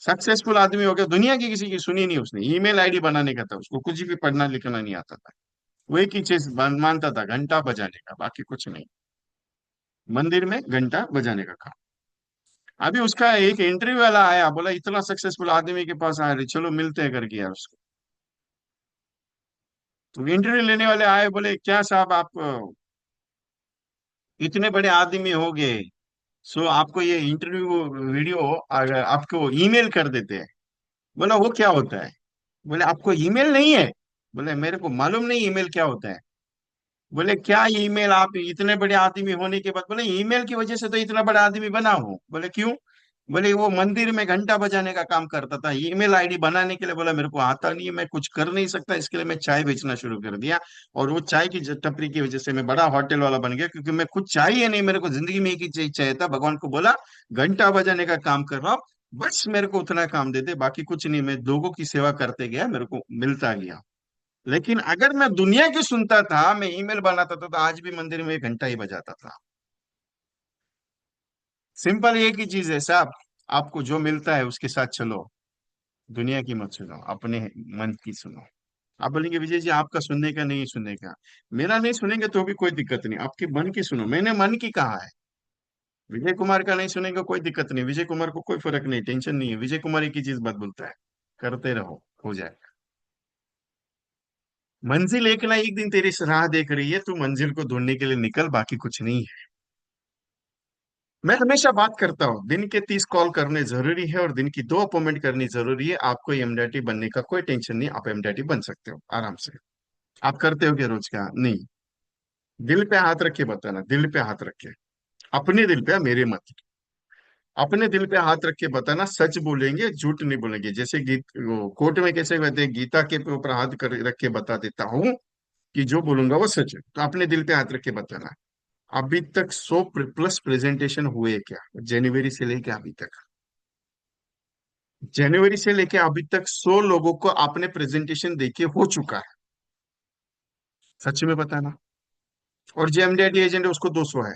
सक्सेसफुल आदमी हो गया, दुनिया की किसी की सुनी नहीं उसने, ईमेल आईडी बनाने का था उसको, कुछ भी पढ़ना लिखना नहीं आता था। वो एक ही चीज मानता था, घंटा बजाने का, बाकी कुछ नहीं। मंदिर में घंटा बजाने का काम। अभी उसका एक इंटरव्यू वाला आया, बोला इतना सक्सेसफुल आदमी के पास आया, चलो मिलते हैं करके यार उसको। तो इंटरव्यू लेने वाले आए, बोले क्या साहब आप इतने बड़े आदमी हो गए, सो आपको ये इंटरव्यू वीडियो आपको ईमेल कर देते हैं। बोला वो क्या होता है? बोले आपको ईमेल नहीं है? बोले मेरे को मालूम नहीं ईमेल क्या होता है। बोले क्या ईमेल, आप इतने बड़े आदमी होने के बाद, बोले ईमेल की वजह से तो इतना बड़ा आदमी बना हूं। बोले क्यों? बोले वो मंदिर में घंटा बजाने का काम करता था, ईमेल आईडी बनाने के लिए बोला मेरे को आता नहीं है, मैं कुछ कर नहीं सकता, इसके लिए मैं चाय बेचना शुरू कर दिया। और वो चाय की टपरी की वजह से मैं बड़ा होटल वाला बन गया, क्योंकि मैं कुछ चाहिए नहीं, मेरे को जिंदगी में एक ही चीज चाहिए था, भगवान को बोला घंटा बजाने का काम कर रहा हूँ, बस मेरे को उतना काम दे दे, बाकी कुछ नहीं, मैं लोगों की सेवा करते गया, मेरे को मिलता गया। लेकिन अगर मैं दुनिया की सुनता था, मैं ईमेल बनाता था, तो आज भी मंदिर में 1 घंटा ही बजाता था। सिंपल एक ही चीज है साहब, आपको जो मिलता है उसके साथ चलो, दुनिया की मत सुनो, अपने मन की सुनो। आप बोलेंगे विजय जी आपका सुनने का नहीं, सुनने का, मेरा नहीं सुनेंगे तो भी कोई दिक्कत नहीं, आपके मन की सुनो, मैंने मन की कहा है। विजय कुमार का नहीं सुनेंगे कोई दिक्कत नहीं, विजय कुमार को कोई फर्क नहीं, टेंशन नहीं है, विजय कुमार एक ही चीज बात बोलता है, करते रहो, हो जाए। मंजिल एक ना एक दिन तेरी राह देख रही है, तू मंजिल को ढूंढने के लिए निकल, बाकी कुछ नहीं है। मैं हमेशा बात करता हूँ, दिन के 30 कॉल करने जरूरी है और दिन की 2 अपॉइंटमेंट करनी जरूरी है। आपको एमडीआईटी बनने का कोई टेंशन नहीं, आप एमडीआईटी बन सकते हो आराम से। आप करते हो क्या रोज का? नहीं। दिल पे हाथ रख के बताना, दिल पे हाथ रख के, अपने दिल पे, मेरे मत। अपने दिल पे हाथ रख के बताना, सच बोलेंगे, झूठ नहीं बोलेंगे। जैसे गीत वो कोर्ट में कैसे कहते हैं, गीता के ऊपर हाथ कर रख के बता देता हूँ कि जो बोलूंगा वो सच है। तो अपने दिल पे हाथ रख के बताना। अभी तक 100+ प्रेजेंटेशन हुए क्या, जनवरी से लेके अभी तक? जनवरी से लेके अभी तक 100 लोगों को आपने प्रेजेंटेशन देके हो चुका है। सच में बताना। और जो एमडीआईटी एजेंट है उसको 200 है।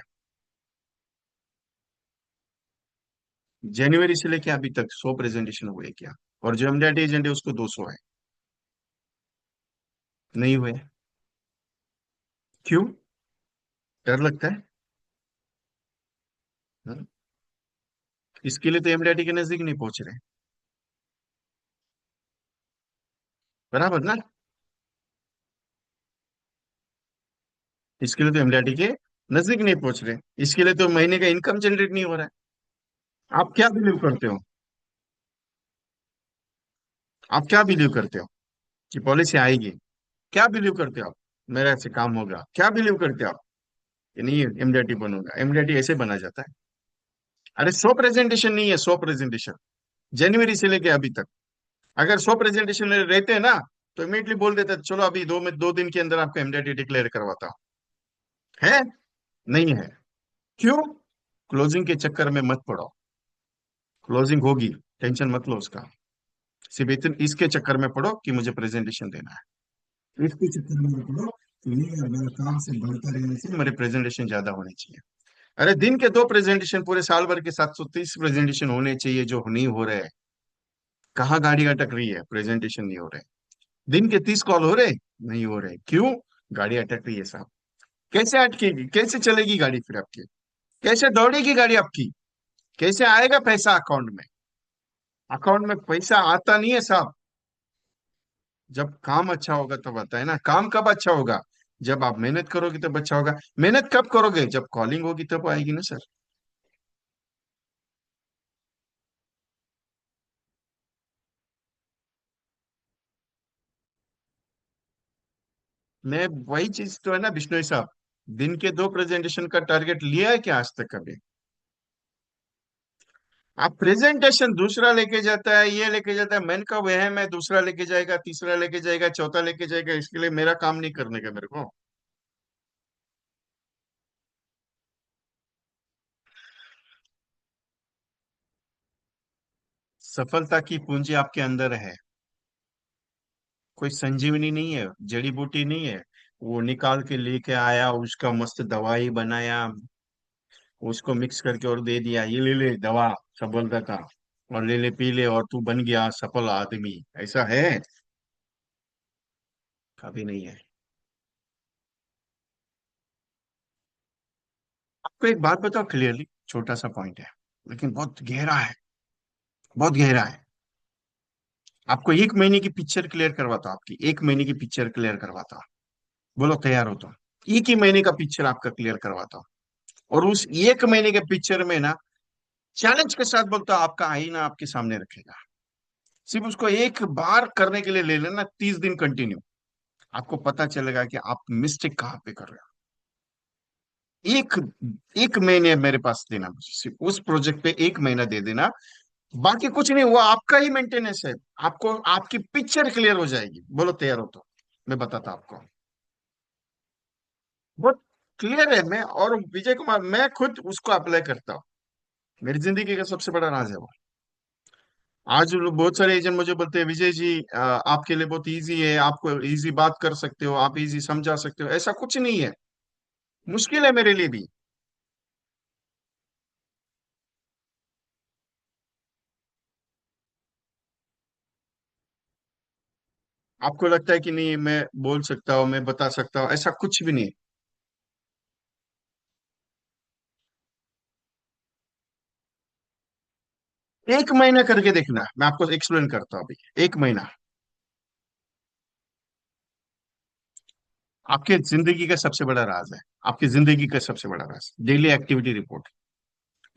जनवरी से लेके अभी तक 100 प्रेजेंटेशन हुए क्या? और जो एमडीआईटी एजेंट है उसको 200 है। नहीं हुए। क्यों? डर लगता है? हाँ? इसके लिए तो एमडीआईटी के नजदीक नहीं पहुंच रहे। बराबर ना? इसके लिए तो एमडीआईटी के नजदीक नहीं पहुंच रहे। इसके लिए तो महीने का इनकम जनरेट नहीं हो रहा है। आप क्या बिलीव करते हो? आप क्या बिलीव करते हो कि पॉलिसी आएगी? क्या बिलीव करते हो आप? मेरा से काम होगा, क्या बिलीव करते हो आप? कि नहीं, एमडीआईटी बनूंगा। एमडीआईटी ऐसे बना जाता है? अरे 100 प्रेजेंटेशन नहीं है, 100 प्रेजेंटेशन जनवरी से लेके अभी तक। अगर 100 प्रेजेंटेशन रहते हैं ना, तो इमीडिएटली बोल देते चलो अभी 2 दिन के अंदर आपको एमडीआईटी डिक्लेयर करवाता हूं। है? नहीं है। क्यों? क्लोजिंग के चक्कर में मत पड़ो। क्लोजिंग होगी, टेंशन मत लो उसका। सिर्फ इतने इसके चक्कर में पड़ो कि मुझे प्रेजेंटेशन देना है। इसके चक्कर में मत पड़ो कि नहीं यार, मेरा काम से बढ़ता रहने से मेरे प्रेजेंटेशन ज्यादा होने चाहिए। अरे दिन के 2 प्रेजेंटेशन, पूरे साल भर के 730 प्रेजेंटेशन होने चाहिए, जो नहीं हो रहे हैं। कहाँ गाड़ी अटक रही है? प्रेजेंटेशन नहीं हो रहे। दिन के 30 कॉल हो रहे, नहीं हो रहे। क्यों? गाड़ी अटक रही है साहब। कैसे अटकेगी? कैसे चलेगी गाड़ी फिर आपकी? कैसे दौड़ेगी गाड़ी आपकी? कैसे आएगा पैसा अकाउंट में? अकाउंट में पैसा आता नहीं है साहब। जब काम अच्छा होगा तब आता है ना। काम कब अच्छा होगा? जब आप मेहनत करोगे तब अच्छा होगा। मेहनत कब करोगे? जब कॉलिंग होगी तब आएगी ना सर। मैं वही चीज तो है ना बिश्नोई साहब। दिन के 2 प्रेजेंटेशन का टारगेट लिया है क्या आज तक कभी? आप प्रेजेंटेशन दूसरा लेके जाता है, ये लेके जाता है, मैंने कहा वह मैं दूसरा लेके जाएगा, तीसरा लेके जाएगा, चौथा लेके जाएगा, इसके लिए मेरा काम नहीं करने का मेरे को। सफलता की पूंजी आपके अंदर है। कोई संजीवनी नहीं है, जड़ी बूटी नहीं है। वो निकाल के लेके आया, उसका मस्त दवाई बनाया, उसको मिक्स करके और दे दिया, ये ले ले दवा सफलता का, और ले ले पी ले और तू बन गया सफल आदमी। ऐसा है? कभी नहीं है। आपको एक बात बताओ क्लियरली, छोटा सा पॉइंट है लेकिन बहुत गहरा है, बहुत गहरा है। आपको 1 महीने की पिक्चर क्लियर करवाता हूं, आपकी 1 महीने की पिक्चर क्लियर करवाता हूं। बोलो तैयार हो तो? एक ही महीने का पिक्चर आपका क्लियर करवाता हूं। और उस 1 महीने के पिक्चर में ना, चैलेंज के साथ बोलता हूं, आपका आईना आपके सामने रखेगा। सिर्फ उसको एक बार करने के लिए ले लेना, 30 दिन कंटिन्यू। आपको पता चलेगा कि आप मिस्टेक कहाँ पे कर रहे हो। एक एक महीने मेरे पास देना मुझे, सिर्फ उस प्रोजेक्ट पे 1 महीना दे देना। बाकी कुछ नहीं, वो आपका ही मेंटेनेंस है। आपको आपकी पिक्चर क्लियर हो जाएगी। बोलो तैयार हो तो? मैं बताता आपको। बहुत क्लियर है। मैं और विजय कुमार, मैं खुद उसको अप्लाई करता हूँ। मेरी जिंदगी का सबसे बड़ा राज है वो। आज बहुत सारे एजेंट मुझे बोलते हैं, विजय जी आपके लिए बहुत इजी है, आपको इजी बात कर सकते हो, आप इजी समझा सकते हो। ऐसा कुछ नहीं है, मुश्किल है मेरे लिए भी। आपको लगता है कि नहीं मैं बोल सकता हूँ, मैं बता सकता हूँ, ऐसा कुछ भी नहीं। 1 महीना करके देखना, मैं आपको एक्सप्लेन करता हूँ अभी। 1 महीना आपके जिंदगी का सबसे बड़ा राज है। आपकी जिंदगी का सबसे बड़ा राज, डेली एक्टिविटी रिपोर्ट।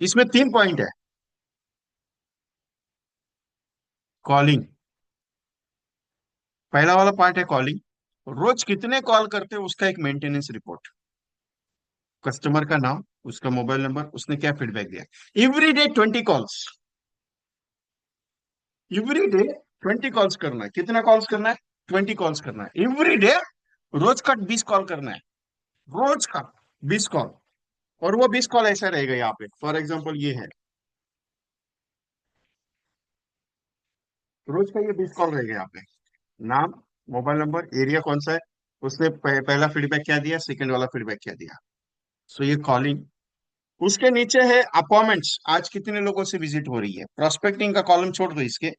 इसमें 3 पॉइंट है। कॉलिंग, पहला वाला पार्ट है कॉलिंग। रोज कितने कॉल करते हैं उसका एक मेंटेनेंस रिपोर्ट। कस्टमर का नाम, उसका मोबाइल नंबर, उसने क्या फीडबैक दिया। Every day 20 calls. Every day 20 calls करना है। कितना कॉल्स करना है? 20 कॉल्स करना है एवरी डे। रोज का 20 कॉल करना है। रोज का 20 कॉल। और वो 20 कॉल ऐसा रहेगा यहाँ पे, फॉर एग्जाम्पल ये है, रोज का ये 20 कॉल रहेगा यहाँ पे। नाम, मोबाइल नंबर, एरिया कौन सा है, उसने पहला फीडबैक क्या दिया, सेकंड वाला फीडबैक क्या दिया। सो ये कॉलिंग। उसके नीचे है अपॉइंटमेंट्स, आज कितने लोगों से विजिट हो रही है। प्रोस्पेक्टिंग का कॉलम छोड़ दो इसके,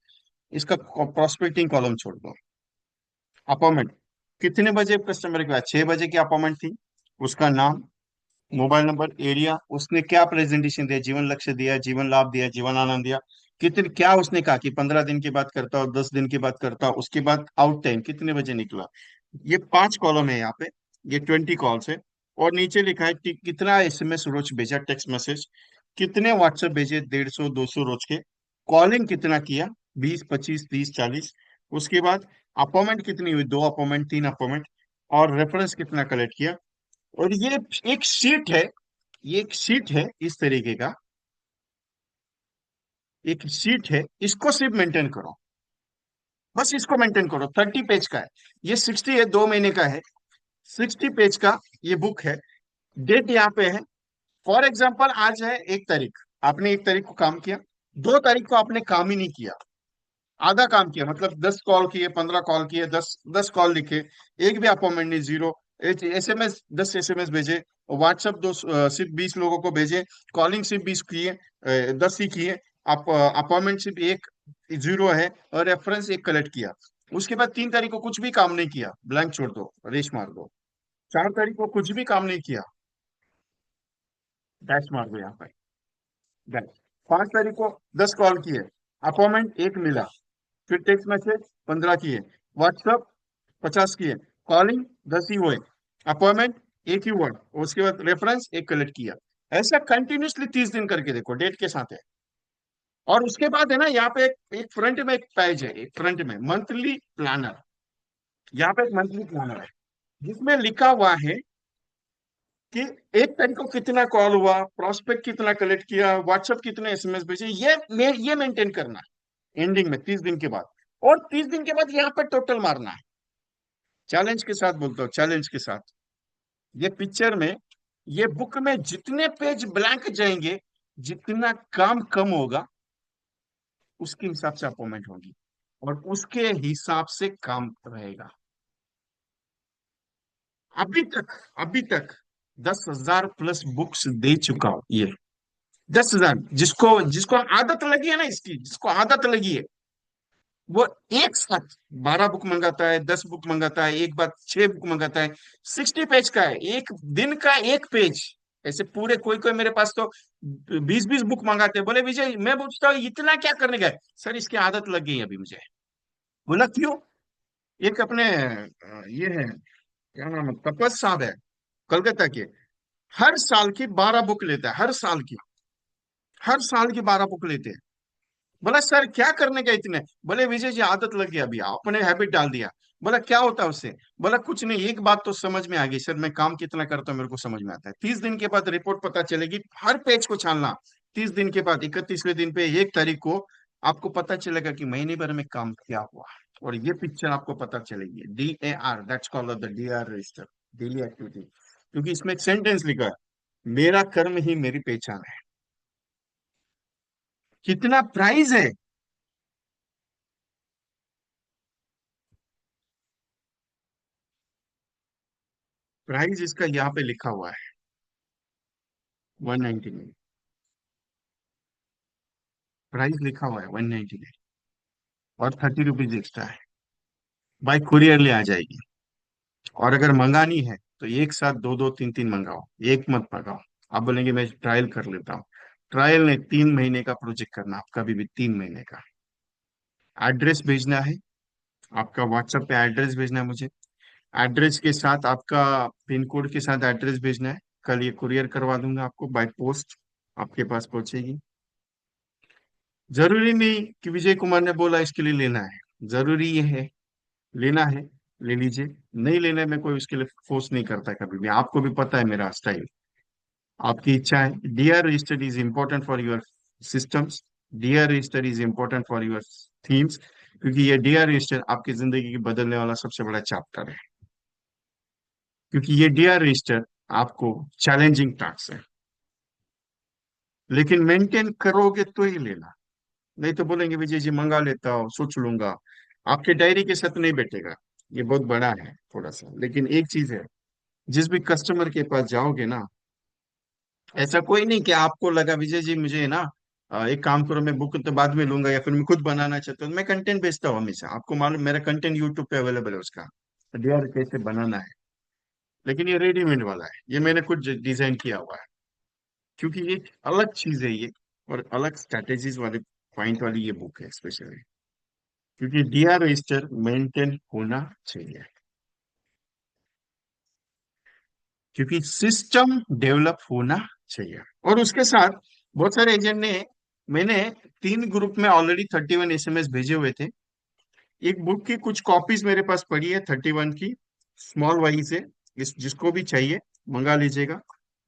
इसका प्रोस्पेक्टिंग कॉलम छोड़ दो। अपॉइंटमेंट, कितने बजे कस्टमर के पास, 6 बजे की अपॉइंटमेंट थी। उसका नाम, मोबाइल नंबर, एरिया, उसने क्या प्रेजेंटेशन दिया, जीवन लक्ष्य दिया, जीवन लाभ दिया, जीवन आनंद दिया। कितने, क्या उसने कहा कि 15 दिन की बात करता हूँ, 10 दिन की बात करता हूँ, उसके बाद आउट टाइम कितने बजे निकला। ये 5 कॉलम है यहाँ पे। ये 20 कॉल्स है। और नीचे लिखा है कि कितना एसएमएस रोज भेजा, टेक्स्ट मैसेज कितने, व्हाट्सएप भेजे 150 200 रोज के। कॉलिंग कितना किया, 20 25 30 40। उसके बाद अपॉइंटमेंट कितनी हुई, 2 अपॉइंटमेंट 3 अपॉइंटमेंट। और रेफरेंस कितना कलेक्ट किया। और ये एक शीट है, ये एक शीट है इस तरीके का, एक शीट है, इसको सिर्फ मेंटेन करो। बस इसको मेंटेन करो, 30 पेज का है। ये 60 है, 2 महीने का है। 60 पेज का ये बुक है। डेट यहाँ पे है। फॉर एग्जाम्पल आज है 1 तारीख, आपने 1 तारीख को काम किया। 2 तारीख को आपने काम ही नहीं किया, आधा काम किया, मतलब 10 कॉल किए, 15 कॉल किए, 10 10 कॉल लिखे, एक भी अपॉइंटमेंट नहीं, जीरो। एसएमएस 10 एसएमएस भेजे, व्हाट्सएप सिर्फ 20 लोगों को भेजे, कॉलिंग सिर्फ 20 किए, 10 ही किए। आप अपॉइंटमेंट सिर्फ एक, जीरो है, और रेफरेंस एक कलेक्ट किया। उसके बाद 3 तारीख को कुछ भी काम नहीं किया, ब्लैंक छोड़ दो, रेश मार दो। 4 तारीख को कुछ भी काम नहीं किया, डैश मार दो यहाँ पर, डैश। 5 तारीख को 10 कॉल किए, अपॉइंटमेंट एक मिला, फिर टेक्स्ट मैसेज 15 किए, व्हाट्सएप 50 किए, कॉलिंग 10 ही हुए, अपॉइंटमेंट एक ही हुआ, उसके बाद रेफरेंस एक कलेक्ट किया। ऐसा कंटिन्यूसली 30 दिन करके देखो, डेट के साथ है। और उसके बाद है ना, यहाँ पे एक फ्रंट में एक पेज है, एक फ्रंट में मंथली प्लानर। यहाँ पे एक मंथली प्लानर है जिसमें लिखा हुआ है कि 1 तारीख को कितना कॉल हुआ, प्रोस्पेक्ट कितना कलेक्ट किया, व्हाट्सएप कितने एसएमएस भेजे, ये मेंटेन करना है एंडिंग में 30 दिन के बाद। और 30 दिन के बाद यहाँ पे टोटल मारना है। चैलेंज के साथ बोलता हूँ, चैलेंज के साथ। ये पिक्चर में, ये बुक में जितने पेज ब्लैंक जाएंगे, जितना काम कम होगा, उसके हिसाब से अपॉइंटमेंट होगी, और उसके हिसाब से काम रहेगा। अभी तक, अभी तक 10,000 प्लस बुक्स दे चुका हूं ये। 10,000, जिसको जिसको आदत लगी है ना इसकी, जिसको आदत लगी है, वो एक साथ 12 बुक मंगाता है, 10 बुक मंगाता है, एक बार 6 बुक मंगाता है। 60 पेज का है, एक दिन का एक पेज। ऐसे पूरे, कोई कोई मेरे पास तो 20 20 बुक मंगाते हैं। बोले विजय, मैं पूछता हूँ इतना क्या करने गए। सर इसकी आदत लग गई अभी मुझे। बोला क्यों। एक अपने ये है, क्या नाम है, तपस साहब है, कलकत्ता के। हर साल की 12 बुक लेता है, हर साल की, हर साल की 12 बुक लेते हैं। बोला सर क्या करने का इतने। बोले विजय जी आदत लग गया, अभी आपने हैबिट डाल दिया। बोला क्या होता है उससे। बोला कुछ नहीं, एक बात तो समझ में आ गई सर, मैं काम कितना करता हूँ मेरे को समझ में आता है। 30 दिन के बाद रिपोर्ट पता चलेगी, हर पेज को छानना। 30 दिन के बाद 31वें दिन पे 1 तारीख को आपको पता चलेगा कि महीने भर में काम क्या हुआ। और ये पिक्चर आपको पता चलेगी, DAR, that's called the DAR register, daily activity. क्योंकि इसमें एक सेंटेंस लिखा है, मेरा कर्म ही मेरी पहचान है। कितना प्राइस है। प्राइस इसका यहाँ पे लिखा हुआ है, 199। प्राइस लिखा हुआ है 199, और 30 रुपीज एक्स्ट्रा है। बाइक कुरियर ले आ जाएगी। और अगर मंगानी है तो एक साथ दो दो तीन तीन मंगाओ, एक मत मंगाओ। आप बोलेंगे मैं ट्रायल कर लेता हूँ। ट्रायल ने 3 महीने का प्रोजेक्ट करना, आप कभी भी 3 महीने का। एड्रेस भेजना है, आपका व्हाट्सएप पे एड्रेस भेजना है मुझे। एड्रेस के साथ आपका पिन कोड के साथ एड्रेस भेजना है। कल ये कुरियर करवा दूंगा आपको बाय पोस्ट। आपके पास पहुंचेगी। जरूरी नहीं कि विजय कुमार ने बोला इसके लिए लेना है, जरूरी ये है लेना है ले लीजिए, नहीं लेने में कोई उसके लिए फोर्स नहीं करता कभी भी। आपको भी पता है मेरा स्टाइल, आपकी इच्छा है। DR register is important for your systems, DR register is important for your themes, क्योंकि ये डीआर रजिस्टर आपकी जिंदगी की बदलने वाला सबसे बड़ा चैप्टर है। क्योंकि ये डीआर रजिस्टर आपको चैलेंजिंग टास्क है, लेकिन मेंटेन करोगे तो ही लेना। नहीं तो बोलेंगे विजय जी मंगा लेता हूँ सोच लूंगा, आपके डायरी के साथ नहीं बैठेगा। ये बहुत बड़ा है थोड़ा सा, लेकिन एक चीज है, जिस भी कस्टमर के पास जाओगे ना, ऐसा कोई नहीं कि आपको लगा विजय जी मुझे ना एक काम करो, मैं बुक तो बाद में लूंगा या फिर मैं खुद बनाना चाहता हूँ। मैं कंटेंट बेचता हूँ हमेशा, आपको मालूम मेरा कंटेंट यूट्यूब पे अवेलेबल है उसका, डीआर कैसे बनाना है। लेकिन ये रेडीमेड वाला है, ये मैंने खुद डिजाइन किया हुआ है, क्योंकि ये अलग चीज है ये, और अलग स्ट्रेटेजीज वाले पॉइंट वाली ये बुक है स्पेशली, क्योंकि डीआर रजिस्टर मेंटेन होना चाहिए, क्योंकि सिस्टम डेवलप होना चाहिए। और उसके साथ बहुत सारे एजेंट ने, मैंने 3 ग्रुप में ऑलरेडी 31 एसएमएस भेजे हुए थे। एक बुक की कुछ कॉपीज मेरे पास पड़ी है 31 की, स्मॉल वाइज है, जिसको भी चाहिए मंगा लीजिएगा।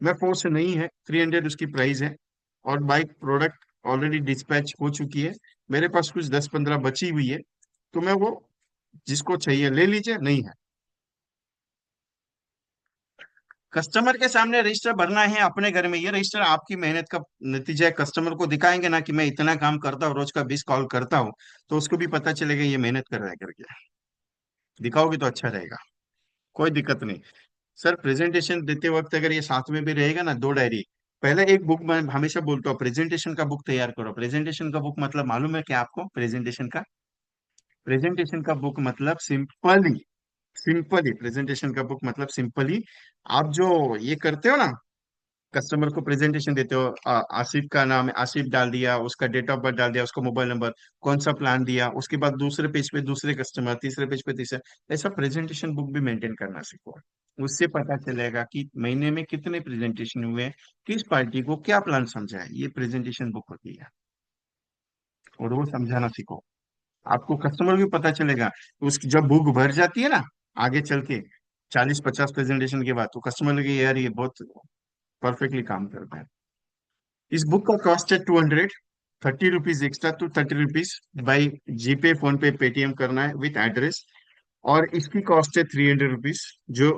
मैं फोर्स नहीं है, 300 उसकी प्राइस है। और बाइक प्रोडक्ट ऑलरेडी डिस्पैच हो चुकी है, मेरे पास कुछ 10-15 बची हुई है, तो मैं वो, जिसको चाहिए ले लीजिए, नहीं है। कस्टमर के सामने रजिस्टर भरना है अपने घर में, ये रजिस्टर आपकी मेहनत का नतीजा है। कस्टमर को दिखाएंगे ना कि मैं इतना काम करता हूँ, रोज का 20 कॉल करता हूँ, तो उसको भी पता चलेगा ये मेहनत कर रहा है करके। दिखाओगे तो अच्छा रहेगा, कोई दिक्कत नहीं। सर प्रेजेंटेशन देते वक्त अगर ये साथ में भी रहेगा ना, 2 डायरी, पहले एक बुक मैं हमेशा बोलता हूँ प्रेजेंटेशन का बुक तैयार करो। प्रेजेंटेशन का बुक मतलब मालूम है क्या आपको? प्रेजेंटेशन का बुक मतलब सिंपली, सिंपली प्रेजेंटेशन का बुक मतलब सिंपली, आप जो ये करते हो ना, कस्टमर को प्रेजेंटेशन देते हो, आसिफ का नाम है, आसिफ डाल दिया, उसका डेट ऑफ बर्थ डाल दिया, उसका मोबाइल नंबर, कौन सा प्लान दिया, उसके बाद दूसरे पेज पे दूसरे कस्टमर, तीसरे पेज पे तीसरे, ऐसा प्रेजेंटेशन बुक भी मेंटेन करना सीखो। उससे पता चलेगा कि महीने में कितने प्रेजेंटेशन हुए, किस पार्टी को क्या प्लान समझा है, ये प्रेजेंटेशन बुक होती है। और वो समझाना सीखो, आपको कस्टमर भी पता चलेगा। उस जब बुक भर जाती है ना, आगे चल के 40-50 प्रेजेंटेशन के बाद, तो कस्टमर लगे यार ये बहुत परफेक्टली काम करता है। इस बुक का कॉस्ट है 200, 30 rupees extra, to 30 rupees by GPay, PhonePe, Paytm करना है विथ एड्रेस। और इसकी कॉस्ट है 300 रुपीज, जो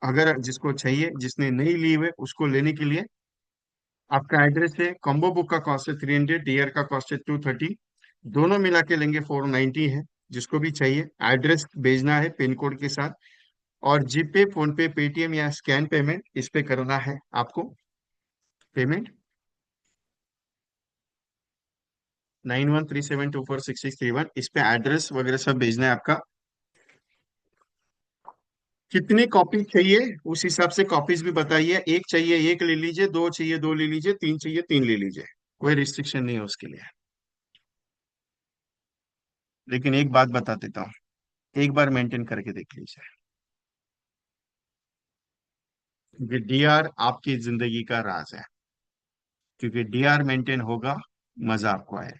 अगर जिसको चाहिए, जिसने नहीं ली हुए उसको लेने के लिए, आपका एड्रेस है। कॉम्बो बुक का कॉस्ट है 300, डीआर का कॉस्ट है 230, दोनों मिला के लेंगे 490 है। जिसको भी चाहिए एड्रेस भेजना है पिन कोड के साथ, और जीपे, फोन पे, पेटीएम या स्कैन पेमेंट इस पे करना है आपको पेमेंट। 9137246631 इस पे एड्रेस वगैरह सब भेजना है आपका। कितनी कॉपी चाहिए उस हिसाब से कॉपीज भी बताइए, एक चाहिए एक ले लीजिए, दो चाहिए दो ले लीजिए, तीन चाहिए तीन ले लीजिए, कोई रिस्ट्रिक्शन नहीं है उसके लिए। लेकिन एक बात बता देता हूँ, एक बार मेंटेन करके देख लीजिए, क्योंकि डीआर आपकी जिंदगी का राज है। क्योंकि डीआर मेंटेन होगा, मजा आपको आएगा।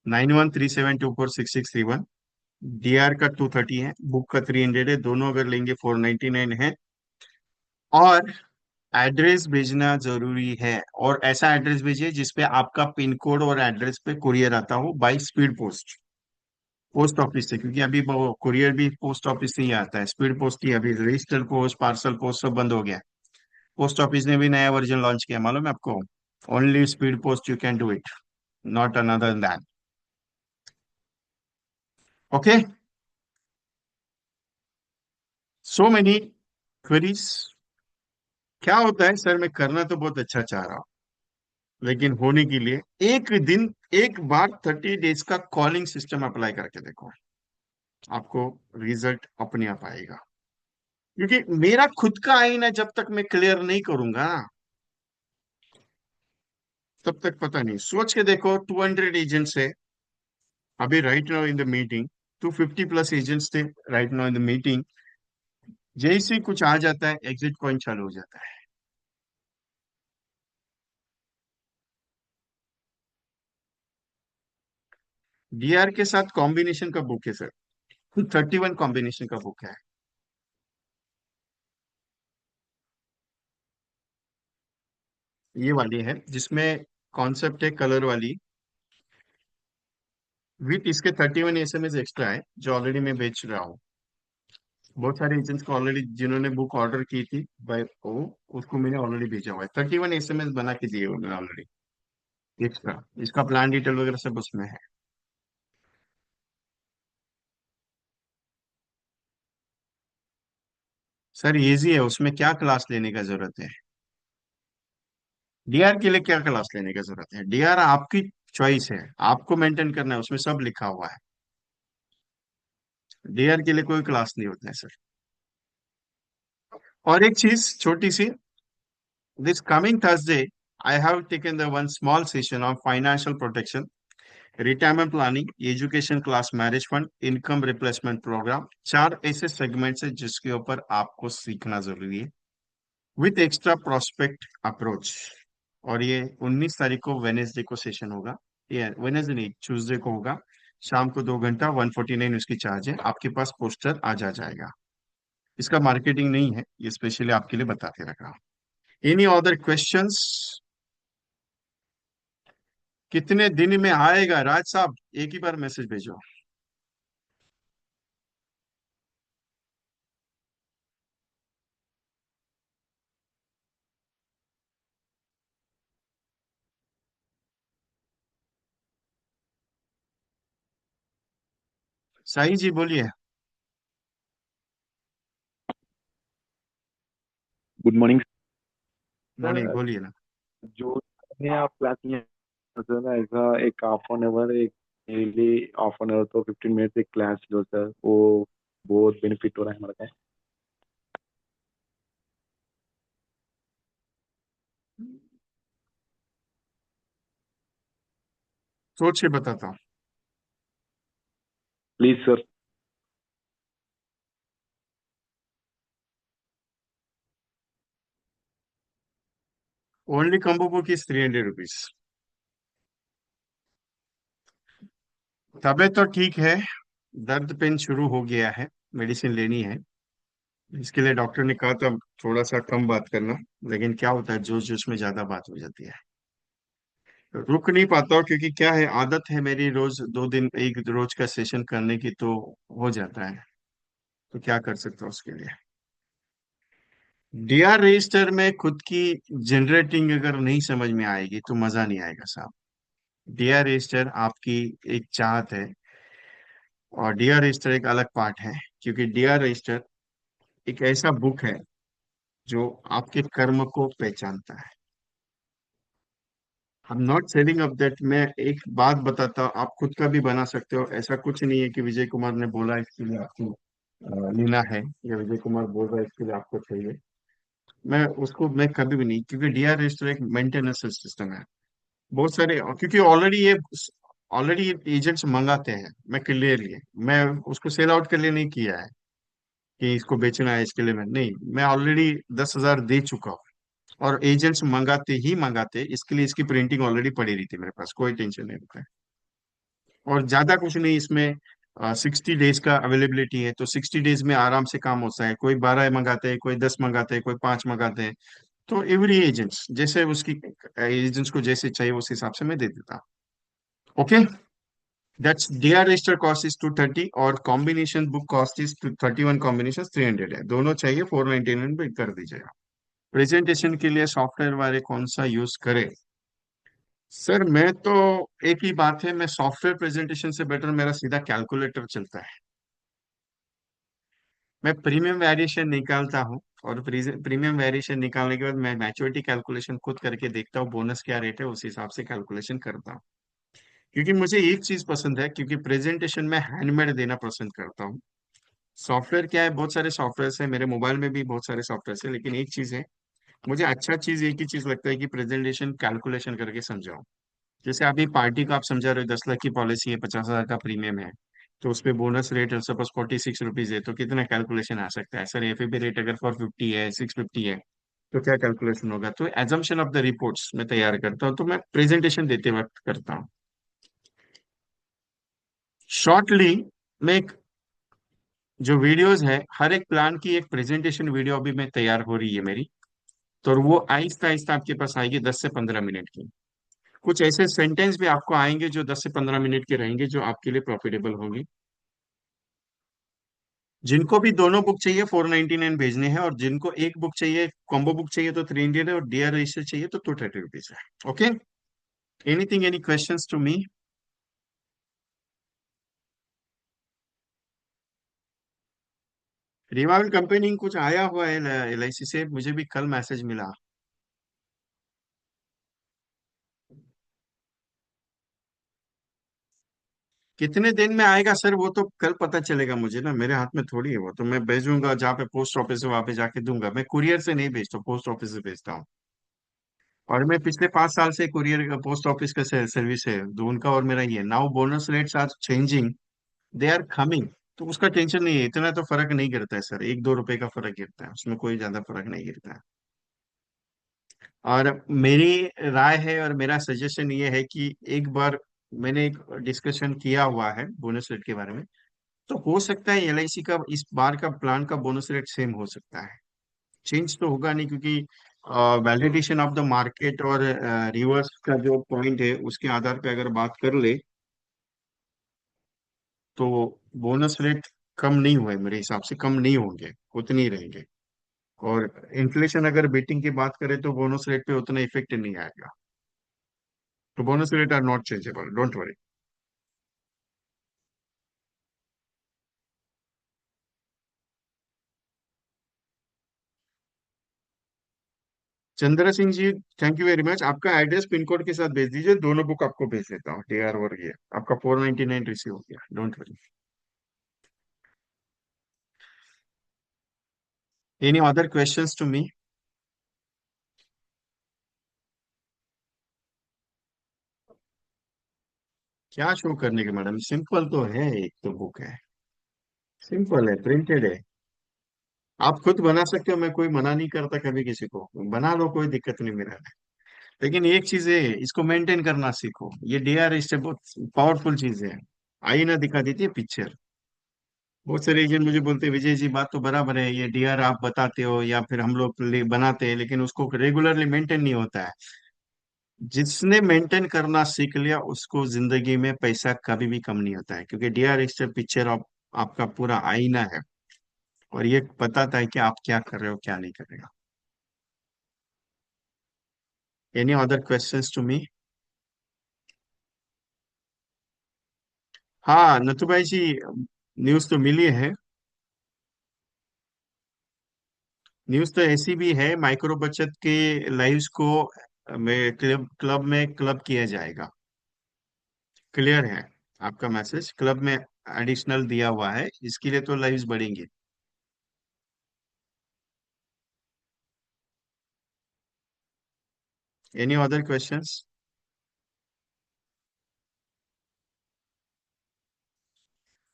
9137246631, डीआर का 230 है, बुक का 300 है, दोनों अगर लेंगे 499 है। और एड्रेस भेजना जरूरी है, और ऐसा एड्रेस भेजिए जिसपे आपका पिन कोड और एड्रेस पे कुरियर आता हो by speed post, post office से। क्योंकि अभी वो कुरियर भी पोस्ट ऑफिस से ही आता है, स्पीड पोस्ट ही अभी, रजिस्टर्ड पोस्ट, पार्सल पोस्ट सब बंद हो गया है। पोस्ट ऑफिस ने भी नया वर्जन लॉन्च किया, मालूम है आपको? Only speed post you can do it, not another than. Okay, so many queries. क्या होता है सर, मैं करना तो बहुत अच्छा चाह रहा हूँ, लेकिन होने के लिए एक दिन, एक बार 30 डेज का कॉलिंग सिस्टम अप्लाई करके देखो, आपको रिजल्ट अपने आप आएगा। क्योंकि मेरा खुद का आईना जब तक मैं क्लियर नहीं करूंगा ना, तब तक पता नहीं। सोच के देखो, 200 एजेंट्स है अभी right now in the meeting, 250+ agents थे right now in the meeting. जैसे ही कुछ आ जाता है, एग्जिट पॉइंट चालू हो जाता है। डीआर के साथ कॉम्बिनेशन का बुक है सर। 31 कॉम्बिनेशन का बुक है। ये वाली है जिसमें कॉन्सेप्ट है कलर वाली, विथ इसके 31 एसएमएस एक्स्ट्रा है, जो ऑलरेडी मैं बेच रहा हूँ। बहुत सारे एजेंट्स को ऑलरेडी, जिन्होंने बुक ऑर्डर की थी बाय ओ, उसको मैंने ऑलरेडी भेजा हुआ है। 31 एसएमएस बना के दिए हुए मैंने ऑलरेडी एक्स्ट्रा। इसका प्लान डिटेल वगैरह सब उसमें है। सर इजी है, उसमें क्या क्लास लेने का जरूरत है? डीआर के लिए क्या क्लास लेने की जरूरत है? डीआर आपकी चॉइस है, आपको मेंटेन करना है, उसमें सब लिखा हुआ है। डीआर के लिए कोई क्लास नहीं होता है सर। और एक चीज छोटी सी, this coming Thursday I have taken the one small session on financial protection, retirement planning, education, class marriage fund, income replacement program. चार ऐसे सेगमेंट्स है जिसके ऊपर आपको सीखना जरूरी है, विथ एक्स्ट्रा प्रोस्पेक्ट अप्रोच। और ये 19 तारीख को वेनेसडे को सेशन होगा। ये वेनेसडे नहीं, ट्यूसडे को होगा। शाम को 2 घंटा, 149 उसकी चार्ज है। आपके पास पोस्टर आ जाएगा। इसका मार्केटिंग नहीं है, ये स्पेशली आपके लिए बताते रखा। Any other questions? कितने दिन में आएगा राज साहब? एक ही बार मैसेज भेजो। साई जी बोलिए। Good morning morning sir. बोलिए ना। जो ने आप क्लास में सर ना, ऐसा एक हाफ एन आवर, एक डेली हाफ एन आवर तो 15 मिनट एक क्लास लो सर, वो बहुत बेनिफिट हो रहा है हमारे का। सोच के बताता हूँ। Please sir. Only combo book is 300 rupees. तबीयत तो ठीक है, दर्द पेन शुरू हो गया है, मेडिसिन लेनी है। इसके लिए डॉक्टर ने कहा था थोड़ा सा कम बात करना, लेकिन क्या होता है जोश जोश में ज्यादा बात हो जाती है। तो रुक नहीं पाता हूँ, क्योंकि क्या है, आदत है मेरी रोज 2 दिन एक रोज का सेशन करने की, तो हो जाता है। तो क्या कर सकता हूँ उसके लिए? डीआर रजिस्टर में खुद की जनरेटिंग अगर नहीं समझ में आएगी तो मजा नहीं आएगा साहब। डीआर रजिस्टर आपकी एक चाहत है, और डीआर रजिस्टर एक अलग पार्ट है। क्योंकि डीआर रजिस्टर एक ऐसा बुक है जो आपके कर्म को पहचानता है। I am not selling up that. मैं एक बात बताता हूँ, आप खुद का भी बना सकते हो। ऐसा कुछ नहीं है कि विजय कुमार ने बोला इसके लिए आपको लेना है, या विजय कुमार बोल रहा है इसके लिए आपको चाहिए। मैं कभी भी नहीं, क्योंकि डीआर रजिस्टर एक मेंटेनेंस सिस्टम है। बहुत सारे, क्योंकि ऑलरेडी एजेंट्स मंगाते हैं। मैं क्लियरली, मैं उसको सेल आउट के लिए नहीं किया है कि इसको बेचना है इसके लिए। मैं नहीं, मैं ऑलरेडी 10,000 दे चुका हूँ। और एजेंट्स मंगाते ही मंगाते, इसके लिए इसकी प्रिंटिंग ऑलरेडी पड़ी रही थी मेरे पास, कोई टेंशन नहीं होता है। और ज्यादा कुछ नहीं इसमें। 60 डेज का अवेलेबिलिटी है, तो 60 डेज में आराम से काम होता है। कोई 12 मंगाते हैं, कोई 10 मंगाते हैं, कोई 5 मंगाते हैं। तो एवरी एजेंट्स जैसे उसकी, एजेंट्स को जैसे चाहिए उस हिसाब से मैं दे देता हूँ। Okay, that's DR register cost is 230, और combination book cost is 31 combination 300 है। दोनों चाहिए 499 पे कर दीजिएगा। प्रेजेंटेशन के लिए सॉफ्टवेयर वाले कौन सा यूज करें? सर मैं तो, एक ही बात है, मैं सॉफ्टवेयर प्रेजेंटेशन से बेटर मेरा सीधा कैलकुलेटर चलता है। मैं प्रीमियम वेरिएशन निकालता हूँ, और प्रीमियम वेरिएशन निकालने के बाद मैं मैच्योरिटी कैलकुलेशन खुद करके देखता हूँ, बोनस क्या रेट है, उस हिसाब से कैलकुलेशन करता हूँ। क्योंकि मुझे एक चीज पसंद है, क्योंकि प्रेजेंटेशन में हैंडमेड देना पसंद करता हूँ। सॉफ्टवेयर क्या है, बहुत सारे सॉफ्टवेयर है, मेरे मोबाइल में भी बहुत सारे सॉफ्टवेयर है, लेकिन एक चीज है, मुझे अच्छा चीज एक ही चीज लगता है कि प्रेजेंटेशन कैलकुलेशन करके समझाओ। जैसे अभी पार्टी का आप समझा रहे हो, 10 लाख की पॉलिसी है, 50,000 का प्रीमियम है, तो उस पे बोनस रेट सपोज 46 रुपीज है, तो कितना कैलकुलेशन आ सकता है? सर एफएबी रेट अगर 450 है, 650 है, तो क्या कैलकुलेशन होगा? तो एजम्पशन ऑफ द रिपोर्ट्स मैं तैयार करता हूँ, तो मैं प्रेजेंटेशन देते वक्त करता हूँ। शॉर्टली मैं एक जो वीडियोस है, हर एक प्लान की एक प्रेजेंटेशन वीडियो अभी मैं तैयार हो रही है मेरी। तो वो आहिस्ता आहिस्ता आपके पास आएगी, 10 से 15 मिनट की। कुछ ऐसे सेंटेंस भी आपको आएंगे जो 10 से 15 मिनट के रहेंगे, जो आपके लिए प्रॉफिटेबल होंगे। जिनको भी दोनों बुक चाहिए 499 भेजने हैं, और जिनको एक बुक चाहिए, कॉम्बो बुक चाहिए तो 300 है, और डीआर रजिस्टर चाहिए तो 230 रुपीज है। Okay. Anything, any questions to me? Revolve company कुछ आया हुआ है एलआईसी से, मुझे भी कल मैसेज मिला। कितने दिन में आएगा सर, वो तो कल पता चलेगा मुझे ना, मेरे हाथ में थोड़ी है। वो तो मैं भेजूंगा जहाँ पे पोस्ट ऑफिस है, वहां पे जाके दूंगा। मैं कुरियर से नहीं भेजता, पोस्ट ऑफिस से भेजता हूँ। और मैं पिछले 5 साल से कुरियर पोस्ट ऑफिस का सर्विस है, तो उनका और मेरा ही है। Now bonus rates are changing, they are coming. तो उसका टेंशन नहीं है, इतना तो फर्क नहीं गिरता है सर, 1-2 रुपए का फर्क गिरता है, उसमें कोई ज्यादा फर्क नहीं गिरता है। और मेरी राय है और मेरा सजेशन ये है कि एक बार मैंने एक डिस्कशन किया हुआ है बोनस रेट के बारे में। तो हो सकता है एलआईसी का इस बार का प्लान का बोनस रेट सेम हो सकता है। चेंज तो होगा नहीं, क्योंकि वैलिडेशन ऑफ द मार्केट और रिवर्स का जो पॉइंट है उसके आधार पे अगर बात कर ले, तो बोनस रेट कम नहीं हुए, मेरे हिसाब से कम नहीं होंगे, उतने ही रहेंगे। और इन्फ्लेशन अगर बेटिंग की बात करें तो बोनस रेट पे उतना इफेक्ट नहीं आएगा। तो bonus rate are not changeable, don't worry. Chandra Singh ji, thank you very much. आपका एड्रेस पिन कोड के साथ भेज दीजिए, दोनों बुक आपको भेज देता हूँ, डीआर और ये आपका 499 रिसीव हो गया, don't worry. Any other questions to me? क्या शो करने के मैडम, सिंपल तो है, एक तो बुक है, सिंपल है, प्रिंटेड है। आप खुद बना सकते हो, मैं कोई मना नहीं करता कभी किसी को, बना लो, कोई दिक्कत नहीं मेरा है। लेकिन एक चीज है, इसको मेंटेन करना सीखो। ये डीआर इससे बहुत पावरफुल चीज है। आई ना दिखा देती है पिक्चर। बहुत सारे एजेंट मुझे बोलते हैं, विजय जी बात तो बराबर है, ये डीआर आप बताते हो या फिर हम लोग बनाते हैं, लेकिन उसको रेगुलरली मेंटेन नहीं होता है। जिसने मेंटेन करना सीख लिया उसको जिंदगी में पैसा कभी भी कम नहीं होता है, क्योंकि डीआर इज पिक्चर ऑफ आपका पूरा आईना है। और ये बताता है कि आप क्या कर रहे हो, क्या नहीं कर रहे हो। Any other questions to me? हाँ नथु भाई जी, न्यूज तो मिली है। न्यूज तो ऐसी भी है, माइक्रो बचत के लाइव्स को में क्लब क्लब में क्लब किया जाएगा। क्लियर है? आपका मैसेज क्लब में एडिशनल दिया हुआ है, इसके लिए तो लाइव्स बढ़ेंगे। Any other questions?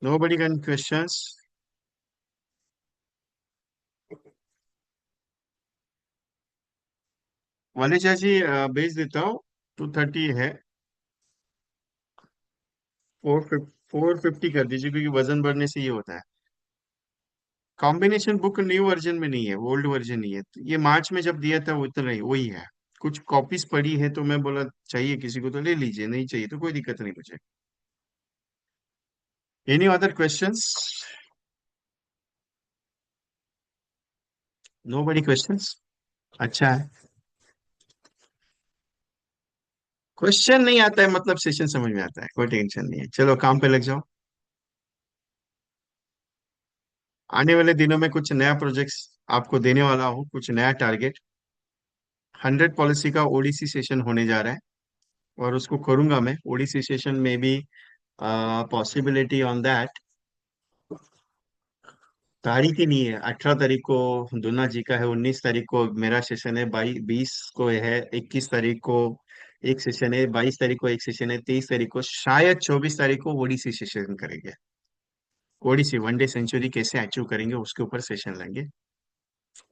Nobody can questions? वाले चाची भेज देता हूँ। 230 है। 450 कर दीजिए, क्योंकि वजन बढ़ने से ये होता है। कॉम्बिनेशन बुक न्यू वर्जन में नहीं है, ओल्ड वर्जन नहीं है, तो ये मार्च में जब दिया था वो इतना ही वही है। कुछ कॉपीज पड़ी है तो मैं बोला चाहिए किसी को तो ले लीजिए, नहीं चाहिए तो कोई दिक्कत नहीं मुझे। Any other questions? नो बडी क्वेश्चंस? अच्छा है। क्वेश्चन नहीं आता है मतलब सेशन समझ में आता है, कोई टेंशन नहीं है, चलो काम पे लग जाओ। आने वाले दिनों में कुछ नया प्रोजेक्ट्स आपको देने वाला हूँ, कुछ नया टारगेट। 100 पॉलिसी का ओडीसी सेशन होने जा रहा है, और उसको करूंगा मैं ओडीसी सेशन में भी। पॉसिबिलिटी ऑन दैट, तारीख ही नहीं है। 18 तारीख को दुन्ना जी का है, 19 तारीख को मेरा सेशन है, 20 को है, 21 तारीख को एक सेशन है, 22 तारीख को एक सेशन है, 23 तारीख को, शायद 24 तारीख को ओडीसी सेशन करेंगे। ओडीसी वनडे सेंचुरी कैसे अचीव करेंगे उसके ऊपर सेशन लेंगे।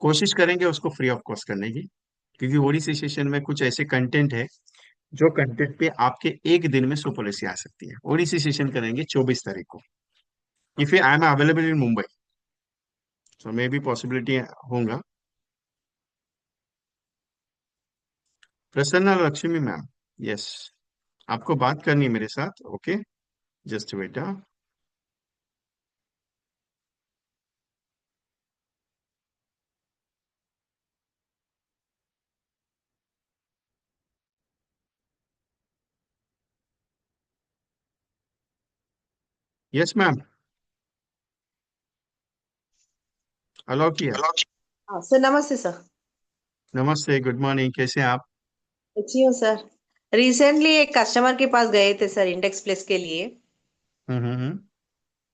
कोशिश करेंगे उसको फ्री ऑफ कॉस्ट करने की, क्योंकि ओडीसी सेशन में कुछ ऐसे कंटेंट है जो कंटेंट पे आपके एक दिन में 100 पॉलिसी आ सकती है, और इसी सेशन करेंगे 24 तारीख को। If I am available in Mumbai, so may be possibility होगा। प्रसन्ना लक्ष्मी मैम, यस, आपको बात करनी है मेरे साथ, okay, just wait. Yes ma'am, allow किया। हेलो। हाँ सर, नमस्ते सर। नमस्ते, गुड मॉर्निंग, कैसे हैं आप? अच्छी हूँ सर। रिसेंटली एक कस्टमर के पास गए थे सर, इंडेक्स प्लेस के लिए। हम्म।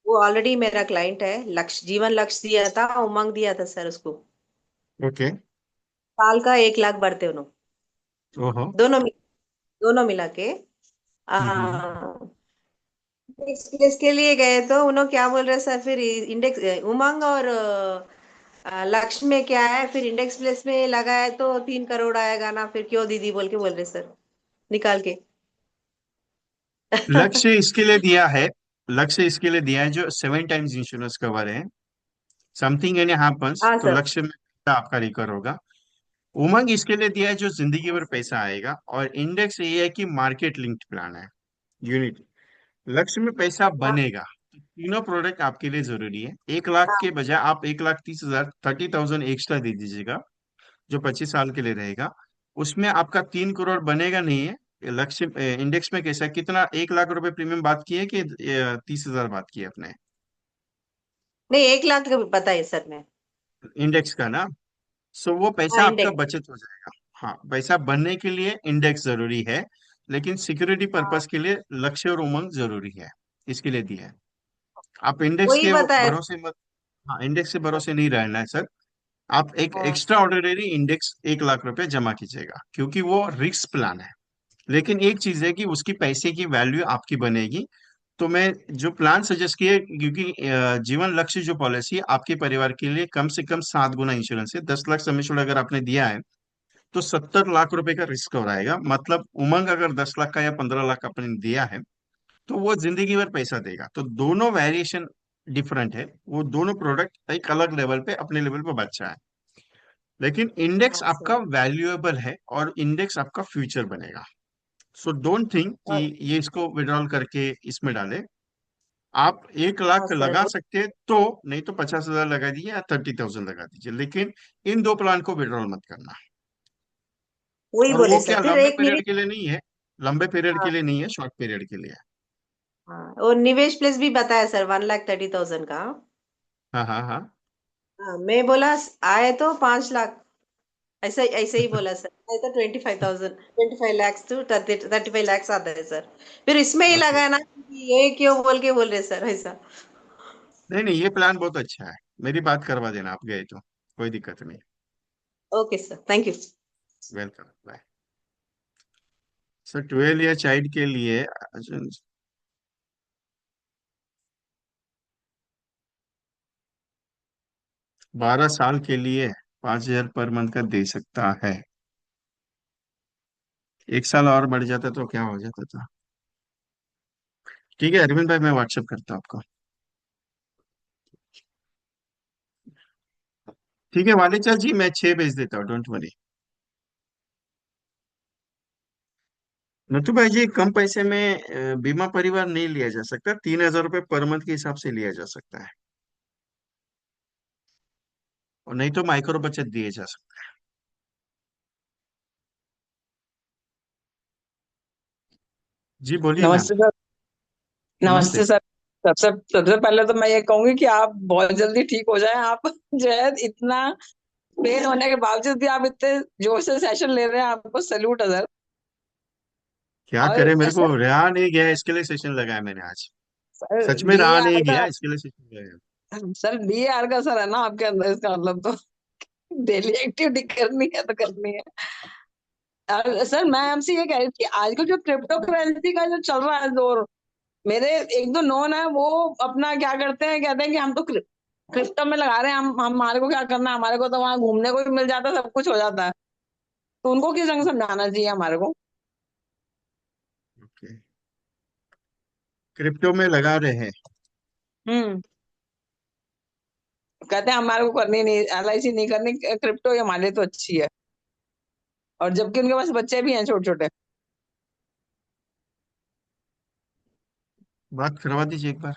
वो ऑलरेडी मेरा क्लाइंट है। लक्ष्य, जीवन लक्ष्य दिया था, उमंग दिया था सर उसको। ओके। साल का 1 लाख बढ़ते उन्होंने। ओहो। दोनों दोनों मिला के। हम्म। इंडेक्स प्लेस के लिए गए तो उन्होंने क्या बोल रहे सर, फिर इंडेक्स उमंग और लक्ष्य में क्या है, फिर इंडेक्स प्लेस में लगाया तो 3 करोड़ आएगा ना, फिर क्यों दीदी बोल रहे सर, निकाल के। लक्ष्य इसके लिए दिया है, लक्ष्य इसके लिए दिया है जो 7 टाइम्स इंश्योरेंस कवर है, समथिंग एनी हैपन्स हाँ तो सर। लक्ष्य में आपका रिकवर होगा। उमंग इसके लिए दिया है जो जिंदगी भर पैसा आएगा, और इंडेक्स ये है कि मार्केट लिंक्ड प्लान है, यूनिट। लक्ष्य में पैसा हाँ बनेगा, तो तीनों प्रोडक्ट आपके लिए जरूरी है। 1 लाख के बजाय आप 1,30,000, 30,000 एक्स्ट्रा दे दीजिएगा, जो 25 साल के लिए रहेगा। उसमें आपका 3 करोड़ बनेगा नहीं है। लक्ष्य इंडेक्स में कैसा है, कितना, 1 लाख रुपए प्रीमियम बात की है कि 30,000 बात की है अपने? नहीं, 1 लाख का बताइए सर मैं। इंडेक्स का ना, सो वो पैसा हाँ, आपका इंडेक्स। बचत हो जाएगा। हाँ, पैसा बनने के लिए इंडेक्स जरूरी है, लेकिन सिक्योरिटी हाँ, पर्पस के लिए लक्ष्य और उमंग जरूरी है, इसके लिए दिया है। आप इंडेक्स वही के बताया। भरोसे मत। हाँ, इंडेक्स के भरोसे नहीं रहना है सर। आप एक हाँ, एक्स्ट्रा ऑर्डिनरी इंडेक्स 1 लाख रुपए जमा कीजिएगा, क्योंकि वो रिस्क प्लान है। लेकिन एक चीज है कि उसकी पैसे की वैल्यू आपकी बनेगी। तो मैं जो प्लान सजेस्ट किए, क्योंकि जीवन लक्ष्य जो पॉलिसी है आपके परिवार के लिए कम से कम 7 गुना इंश्योरेंस है। 10 लाख सम एश्योर्ड अगर आपने दिया है, तो 70 लाख रुपए का रिस्क हो रहेगा। मतलब उमंग अगर 10 लाख का या 15 लाख आपने दिया है, तो वो जिंदगी भर पैसा देगा। तो दोनों वेरिएशन डिफरेंट है, वो दोनों प्रोडक्ट एक अलग लेवल पे, अपने लेवल पे बच्चा है। लेकिन इंडेक्स हाँ आपका सर। वैल्यूएबल है, और इंडेक्स आपका फ्यूचर बनेगा। सो डोंट थिंक कि और ये इसको विड्रॉल करके इसमें डाले। आप एक हाँ लाख सर, लगा सकते हैं तो, नहीं तो 50,000 लगा दीजिए या 30,000 लगा दीजिए, लेकिन इन दो प्लान को विड्रॉल मत करना। वही और बोले वो सर, क्या फिर लंबे एक पीरियड निवेश। के लिए नहीं है, लंबे पीरियड के हाँ। लिए नहीं है, शॉर्ट पीरियड के लिए है। हाँ, और निवेश प्लेस भी बताया सर, 1,30,000 का। हाँ हाँ हाँ। हाँ, मैं बोला आए तो 5 लाख, ऐसा ऐसे ही बोला सर। नहीं तो 25,000, 25 lakhs to 35 lakhs आता है सर। फिर इसमें ही ओके। लगा ना, ये क्यों बोल रहे सर ऐसा। नहीं नहीं, ये प्लान बहुत अच्छा है, मेरी बात करवा देना आप गए तो, कोई दिक्कत नहीं। Okay sir, thank you. Welcome, bye. Sir 12 year child के लिए 12 साल के लिए 5,000 पर मंथ का दे सकता है। 1 साल और बढ़ जाता तो क्या हो जाता था? ठीक है अरविंद भाई, मैं व्हाट्सएप करता हूँ आपको। ठीक है वालेचा जी, मैं 6 भेज देता हूँ, डोंट वरी। नथु भाई जी, कम पैसे में बीमा परिवार नहीं लिया जा सकता, 3,000 रुपये पर मंथ के हिसाब से लिया जा सकता है, और नहीं तो माइक्रो बचत दिए जा सकता है। जी बोलिए मैम। नमस्ते सर। नमस्ते। नमस्ते सर। सबसे सबसे पहले तो मैं ये कहूंगी कि आप बहुत जल्दी ठीक हो जाएं। आप जो है इतना फेल होने के बावजूद भी आप इतने जोश से सेशन ले रहे हैं, आपको सैल्यूट है सर। क्या करे, और मेरे को सर, रहा नहीं गया, इसके लिए सेशन लगाया मैंने आज। सर सच में डी रहा आर नहीं का, गया, इसके लिए सेशन लगाया। सर डी आर का सर है ना आपके अंदर, इसका मतलब तो डेली एक्टिविटी करनी है तो करनी है। और सर मैं आपसे ये कह रही थी कि आजकल जो क्रिप्टो करेंसी का जो चल रहा है दौर, मेरे एक दो नोन है, वो अपना क्या करते हैं, कहते हैं कि हम तो क्रिप्टो में लगा रहे हैं, हम हमारे को क्या करना है, हमारे को तो वहां घूमने को भी मिल जाता है, सब कुछ हो जाता है। तो उनको किस रंग समझाना चाहिए हमारे को? क्रिप्टो में लगा रहे हैं। हम्म। कहते हैं हमारे को करनी नहीं, LIC नहीं करनी, क्रिप्टो ये हमारे लिए तो अच्छी है। और जबकि उनके पास बच्चे भी हैं छोटे छोटे। बात करवा दीजिए एक बार।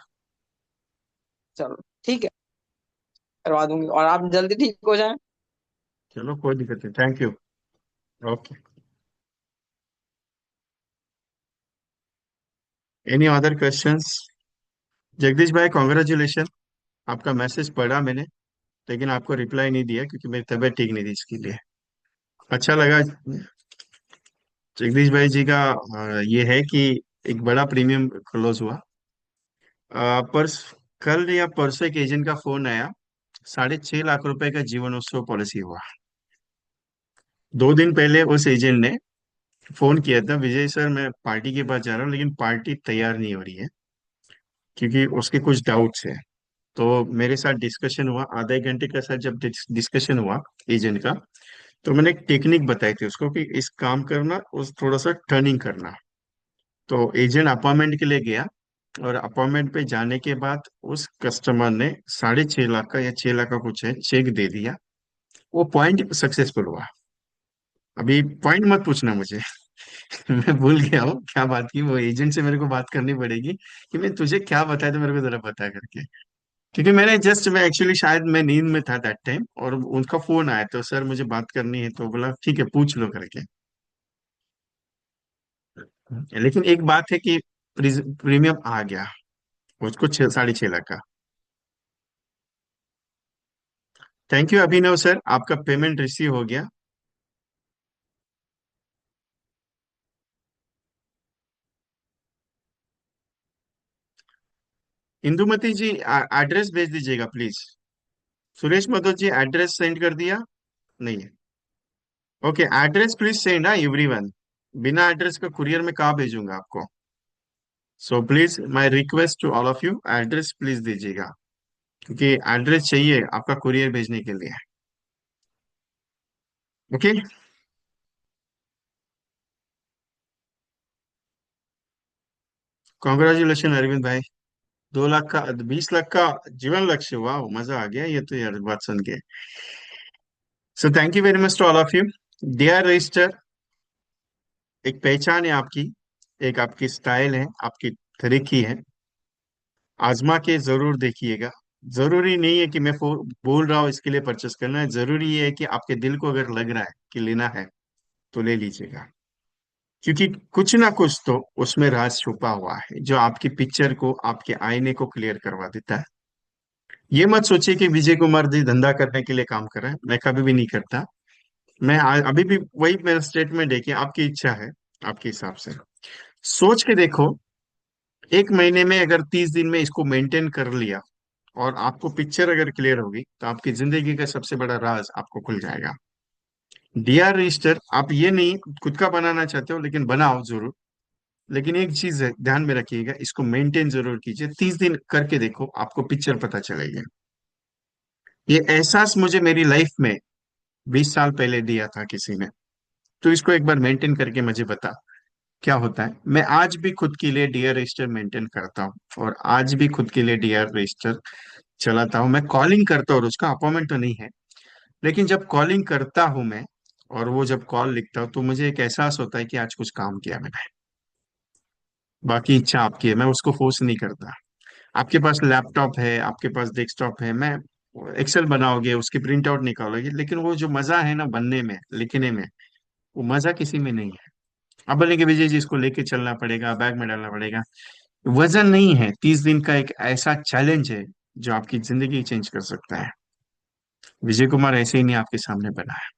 चलो ठीक है, करवा दूंगी, और आप जल्दी ठीक हो जाए। चलो कोई दिक्कत नहीं, thank you. Okay. Any other questions? Jagdish भाई कॉन्ग्रेचुलेशन। आपका मैसेज पढ़ा मैंने, लेकिन आपको रिप्लाई नहीं दिया क्योंकि मेरी तबीयत ठीक नहीं थी इसके लिए। अच्छा लगा जगदीश भाई जी का। ये है कि एक बड़ा प्रीमियम क्लोज हुआ। परस कल या परसों एक एजेंट का फोन आया, 6.5 लाख रुपए का जीवन उत्सव पॉलिसी हुआ। 2 दिन पहले उस एजेंट ने फोन किया था, विजय सर मैं पार्टी के पास जा रहा हूँ लेकिन पार्टी तैयार नहीं हो रही है क्योंकि उसके कुछ डाउट्स है। तो मेरे साथ डिस्कशन हुआ, आधे एक घंटे का साथ जब डिस्कशन हुआ एजेंट का, तो मैंने एक टेक्निक बताई थी उसको कि इस काम करना, उस थोड़ा सा टर्निंग करना। तो एजेंट अपॉइंटमेंट के लिए गया, और अपॉइंटमेंट पे जाने के बाद उस कस्टमर ने 6.5 लाख का या 6 लाख का कुछ है चेक दे दिया। वो पॉइंट सक्सेसफुल हुआ। अभी पॉइंट मत पूछना मुझे। मैं भूल गया हूँ क्या बात की, वो एजेंट से मेरे को बात करनी पड़ेगी कि मैं तुझे क्या बताया, तो मेरे को जरा बता करके। क्योंकि मैं एक्चुअली शायद मैं नींद में था दैट टाइम, और उनका फोन आया तो सर मुझे बात करनी है, तो बोला ठीक है पूछ लो करके। लेकिन एक बात है कि प्रीमियम आ गया उसको 6.5 लाख का। थैंक यू अभिनव सर, आपका पेमेंट रिसीव हो गया। इंदुमती जी एड्रेस भेज दीजिएगा please. Suresh Madho ji address send कर दिया? नहीं है। Okay, address please send everyone. बिना एड्रेस का कुरियर में कहाँ भेजूंगा आपको? So please my request to all of you, address please दीजिएगा, क्योंकि एड्रेस चाहिए आपका कुरियर भेजने के लिए। ओके। कॉन्ग्रेचुलेशन अरविंद भाई। 2 लाख का, 20 लाख का जीवन लक्ष्य, वाह मजा आ गया ये तो यार बात सुन के। So thank you very much to all of you. Dear register, एक पहचान है आपकी, एक आपकी स्टाइल है, आपकी तरीकी है। आजमा के जरूर देखिएगा। जरूरी नहीं है कि मैं बोल रहा हूँ इसके लिए परचेस करना है, जरूरी ये है कि आपके दिल को अगर लग रहा है कि लेना है तो ले लीजिएगा। क्योंकि कुछ ना कुछ तो उसमें राज छुपा हुआ है जो आपकी पिक्चर को, आपके आईने को क्लियर करवा देता है। ये मत सोचिए कि विजय कुमार जी धंधा करने के लिए काम कर रहे हैं, मैं कभी भी नहीं करता। अभी भी वही मेरा स्टेटमेंट है कि आपकी इच्छा है, आपके हिसाब से सोच के देखो। एक महीने में अगर 30 दिन में इसको मेंटेन कर लिया, और आपको पिक्चर अगर क्लियर होगी, तो आपकी जिंदगी का सबसे बड़ा राज आपको खुल जाएगा। डीआर रजिस्टर, आप ये नहीं खुद का बनाना चाहते हो, लेकिन बनाओ जरूर। लेकिन एक चीज है, ध्यान में रखिएगा, इसको मेंटेन जरूर कीजिए, 30 दिन करके देखो, आपको पिक्चर पता चलेगी। ये एहसास मुझे मेरी लाइफ में 20 साल पहले दिया था किसी ने। तो इसको एक बार मेंटेन करके मुझे बता क्या होता है। मैं आज भी खुद के लिए डीआर रजिस्टर मेंटेन करता हूँ, और आज भी खुद के लिए डीआर रजिस्टर चलाता हूँ। मैं कॉलिंग करता हूँ, और उसका अपॉइंटमेंट तो नहीं है, लेकिन जब कॉलिंग करता हूँ मैं, और वो जब कॉल लिखता हूँ, तो मुझे एक एहसास होता है कि आज कुछ काम किया मैंने। बाकी इच्छा आपकी है, मैं उसको फोर्स नहीं करता। आपके पास लैपटॉप है, आपके पास डेस्कटॉप है, मैं एक्सेल बनाओगे, उसकी प्रिंट आउट निकालोगे, लेकिन वो जो मजा है ना बनने में, लिखने में, वो मजा किसी में नहीं है। अब बोले कि विजय जी इसको लेके चलना पड़ेगा, बैग में डालना पड़ेगा। वजन नहीं है, 30 दिन का एक ऐसा चैलेंज है जो आपकी जिंदगी चेंज कर सकता है। विजय कुमार ऐसे ही नहीं आपके सामने बना है।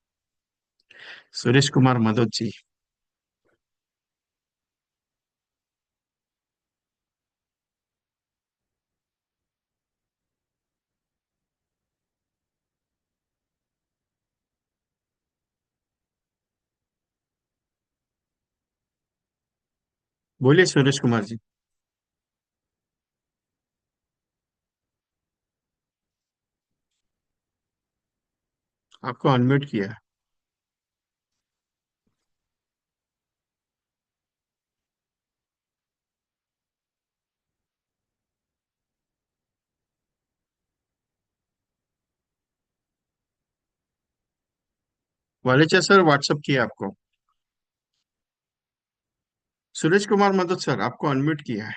सुरेश कुमार मदोत जी। बोलिए सुरेश कुमार जी। आपको अनम्यूट किया है। वालेचा सर व्हाट्सअप किया आपको। सूरज कुमार मदद सर आपको अनम्यूट किया है।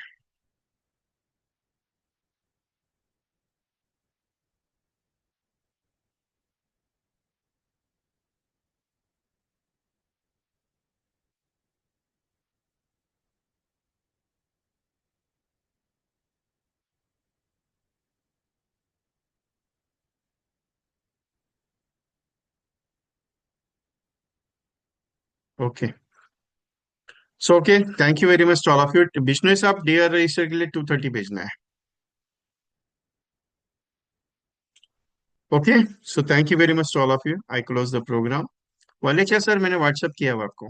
Okay, so okay, thank you very much to all of you. Vishnu साहब डियर रजिस्टर के लिए 2:30 भेजना है। Okay, so thank you very much to all of you, I close the program. Walecha sir मैंने व्हाट्सअप किया हुआ आपको।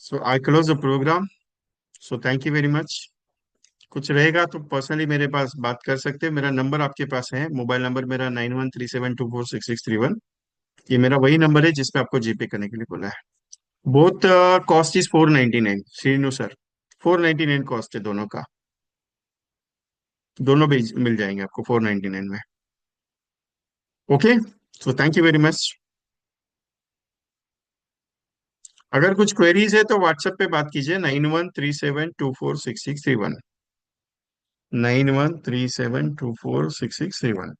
So I close the program. So thank you very much. कुछ रहेगा तो पर्सनली मेरे पास बात कर सकते हैं, मेरा नंबर आपके पास है, मोबाइल नंबर मेरा 9137246631। ये मेरा वही नंबर है जिसपे आपको जीपे करने के लिए बोला है। Both cost is 499 Srinu sir, 499 cost है दोनों का। दोनों भी मिल जाएंगे आपको 499 में। Okay, so thank you very much. अगर कुछ क्वेरीज है तो व्हाट्सएप पे बात कीजिए, 9137246631। 9137246631।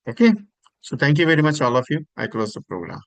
Okay, so thank you very much all of you, I close the programme.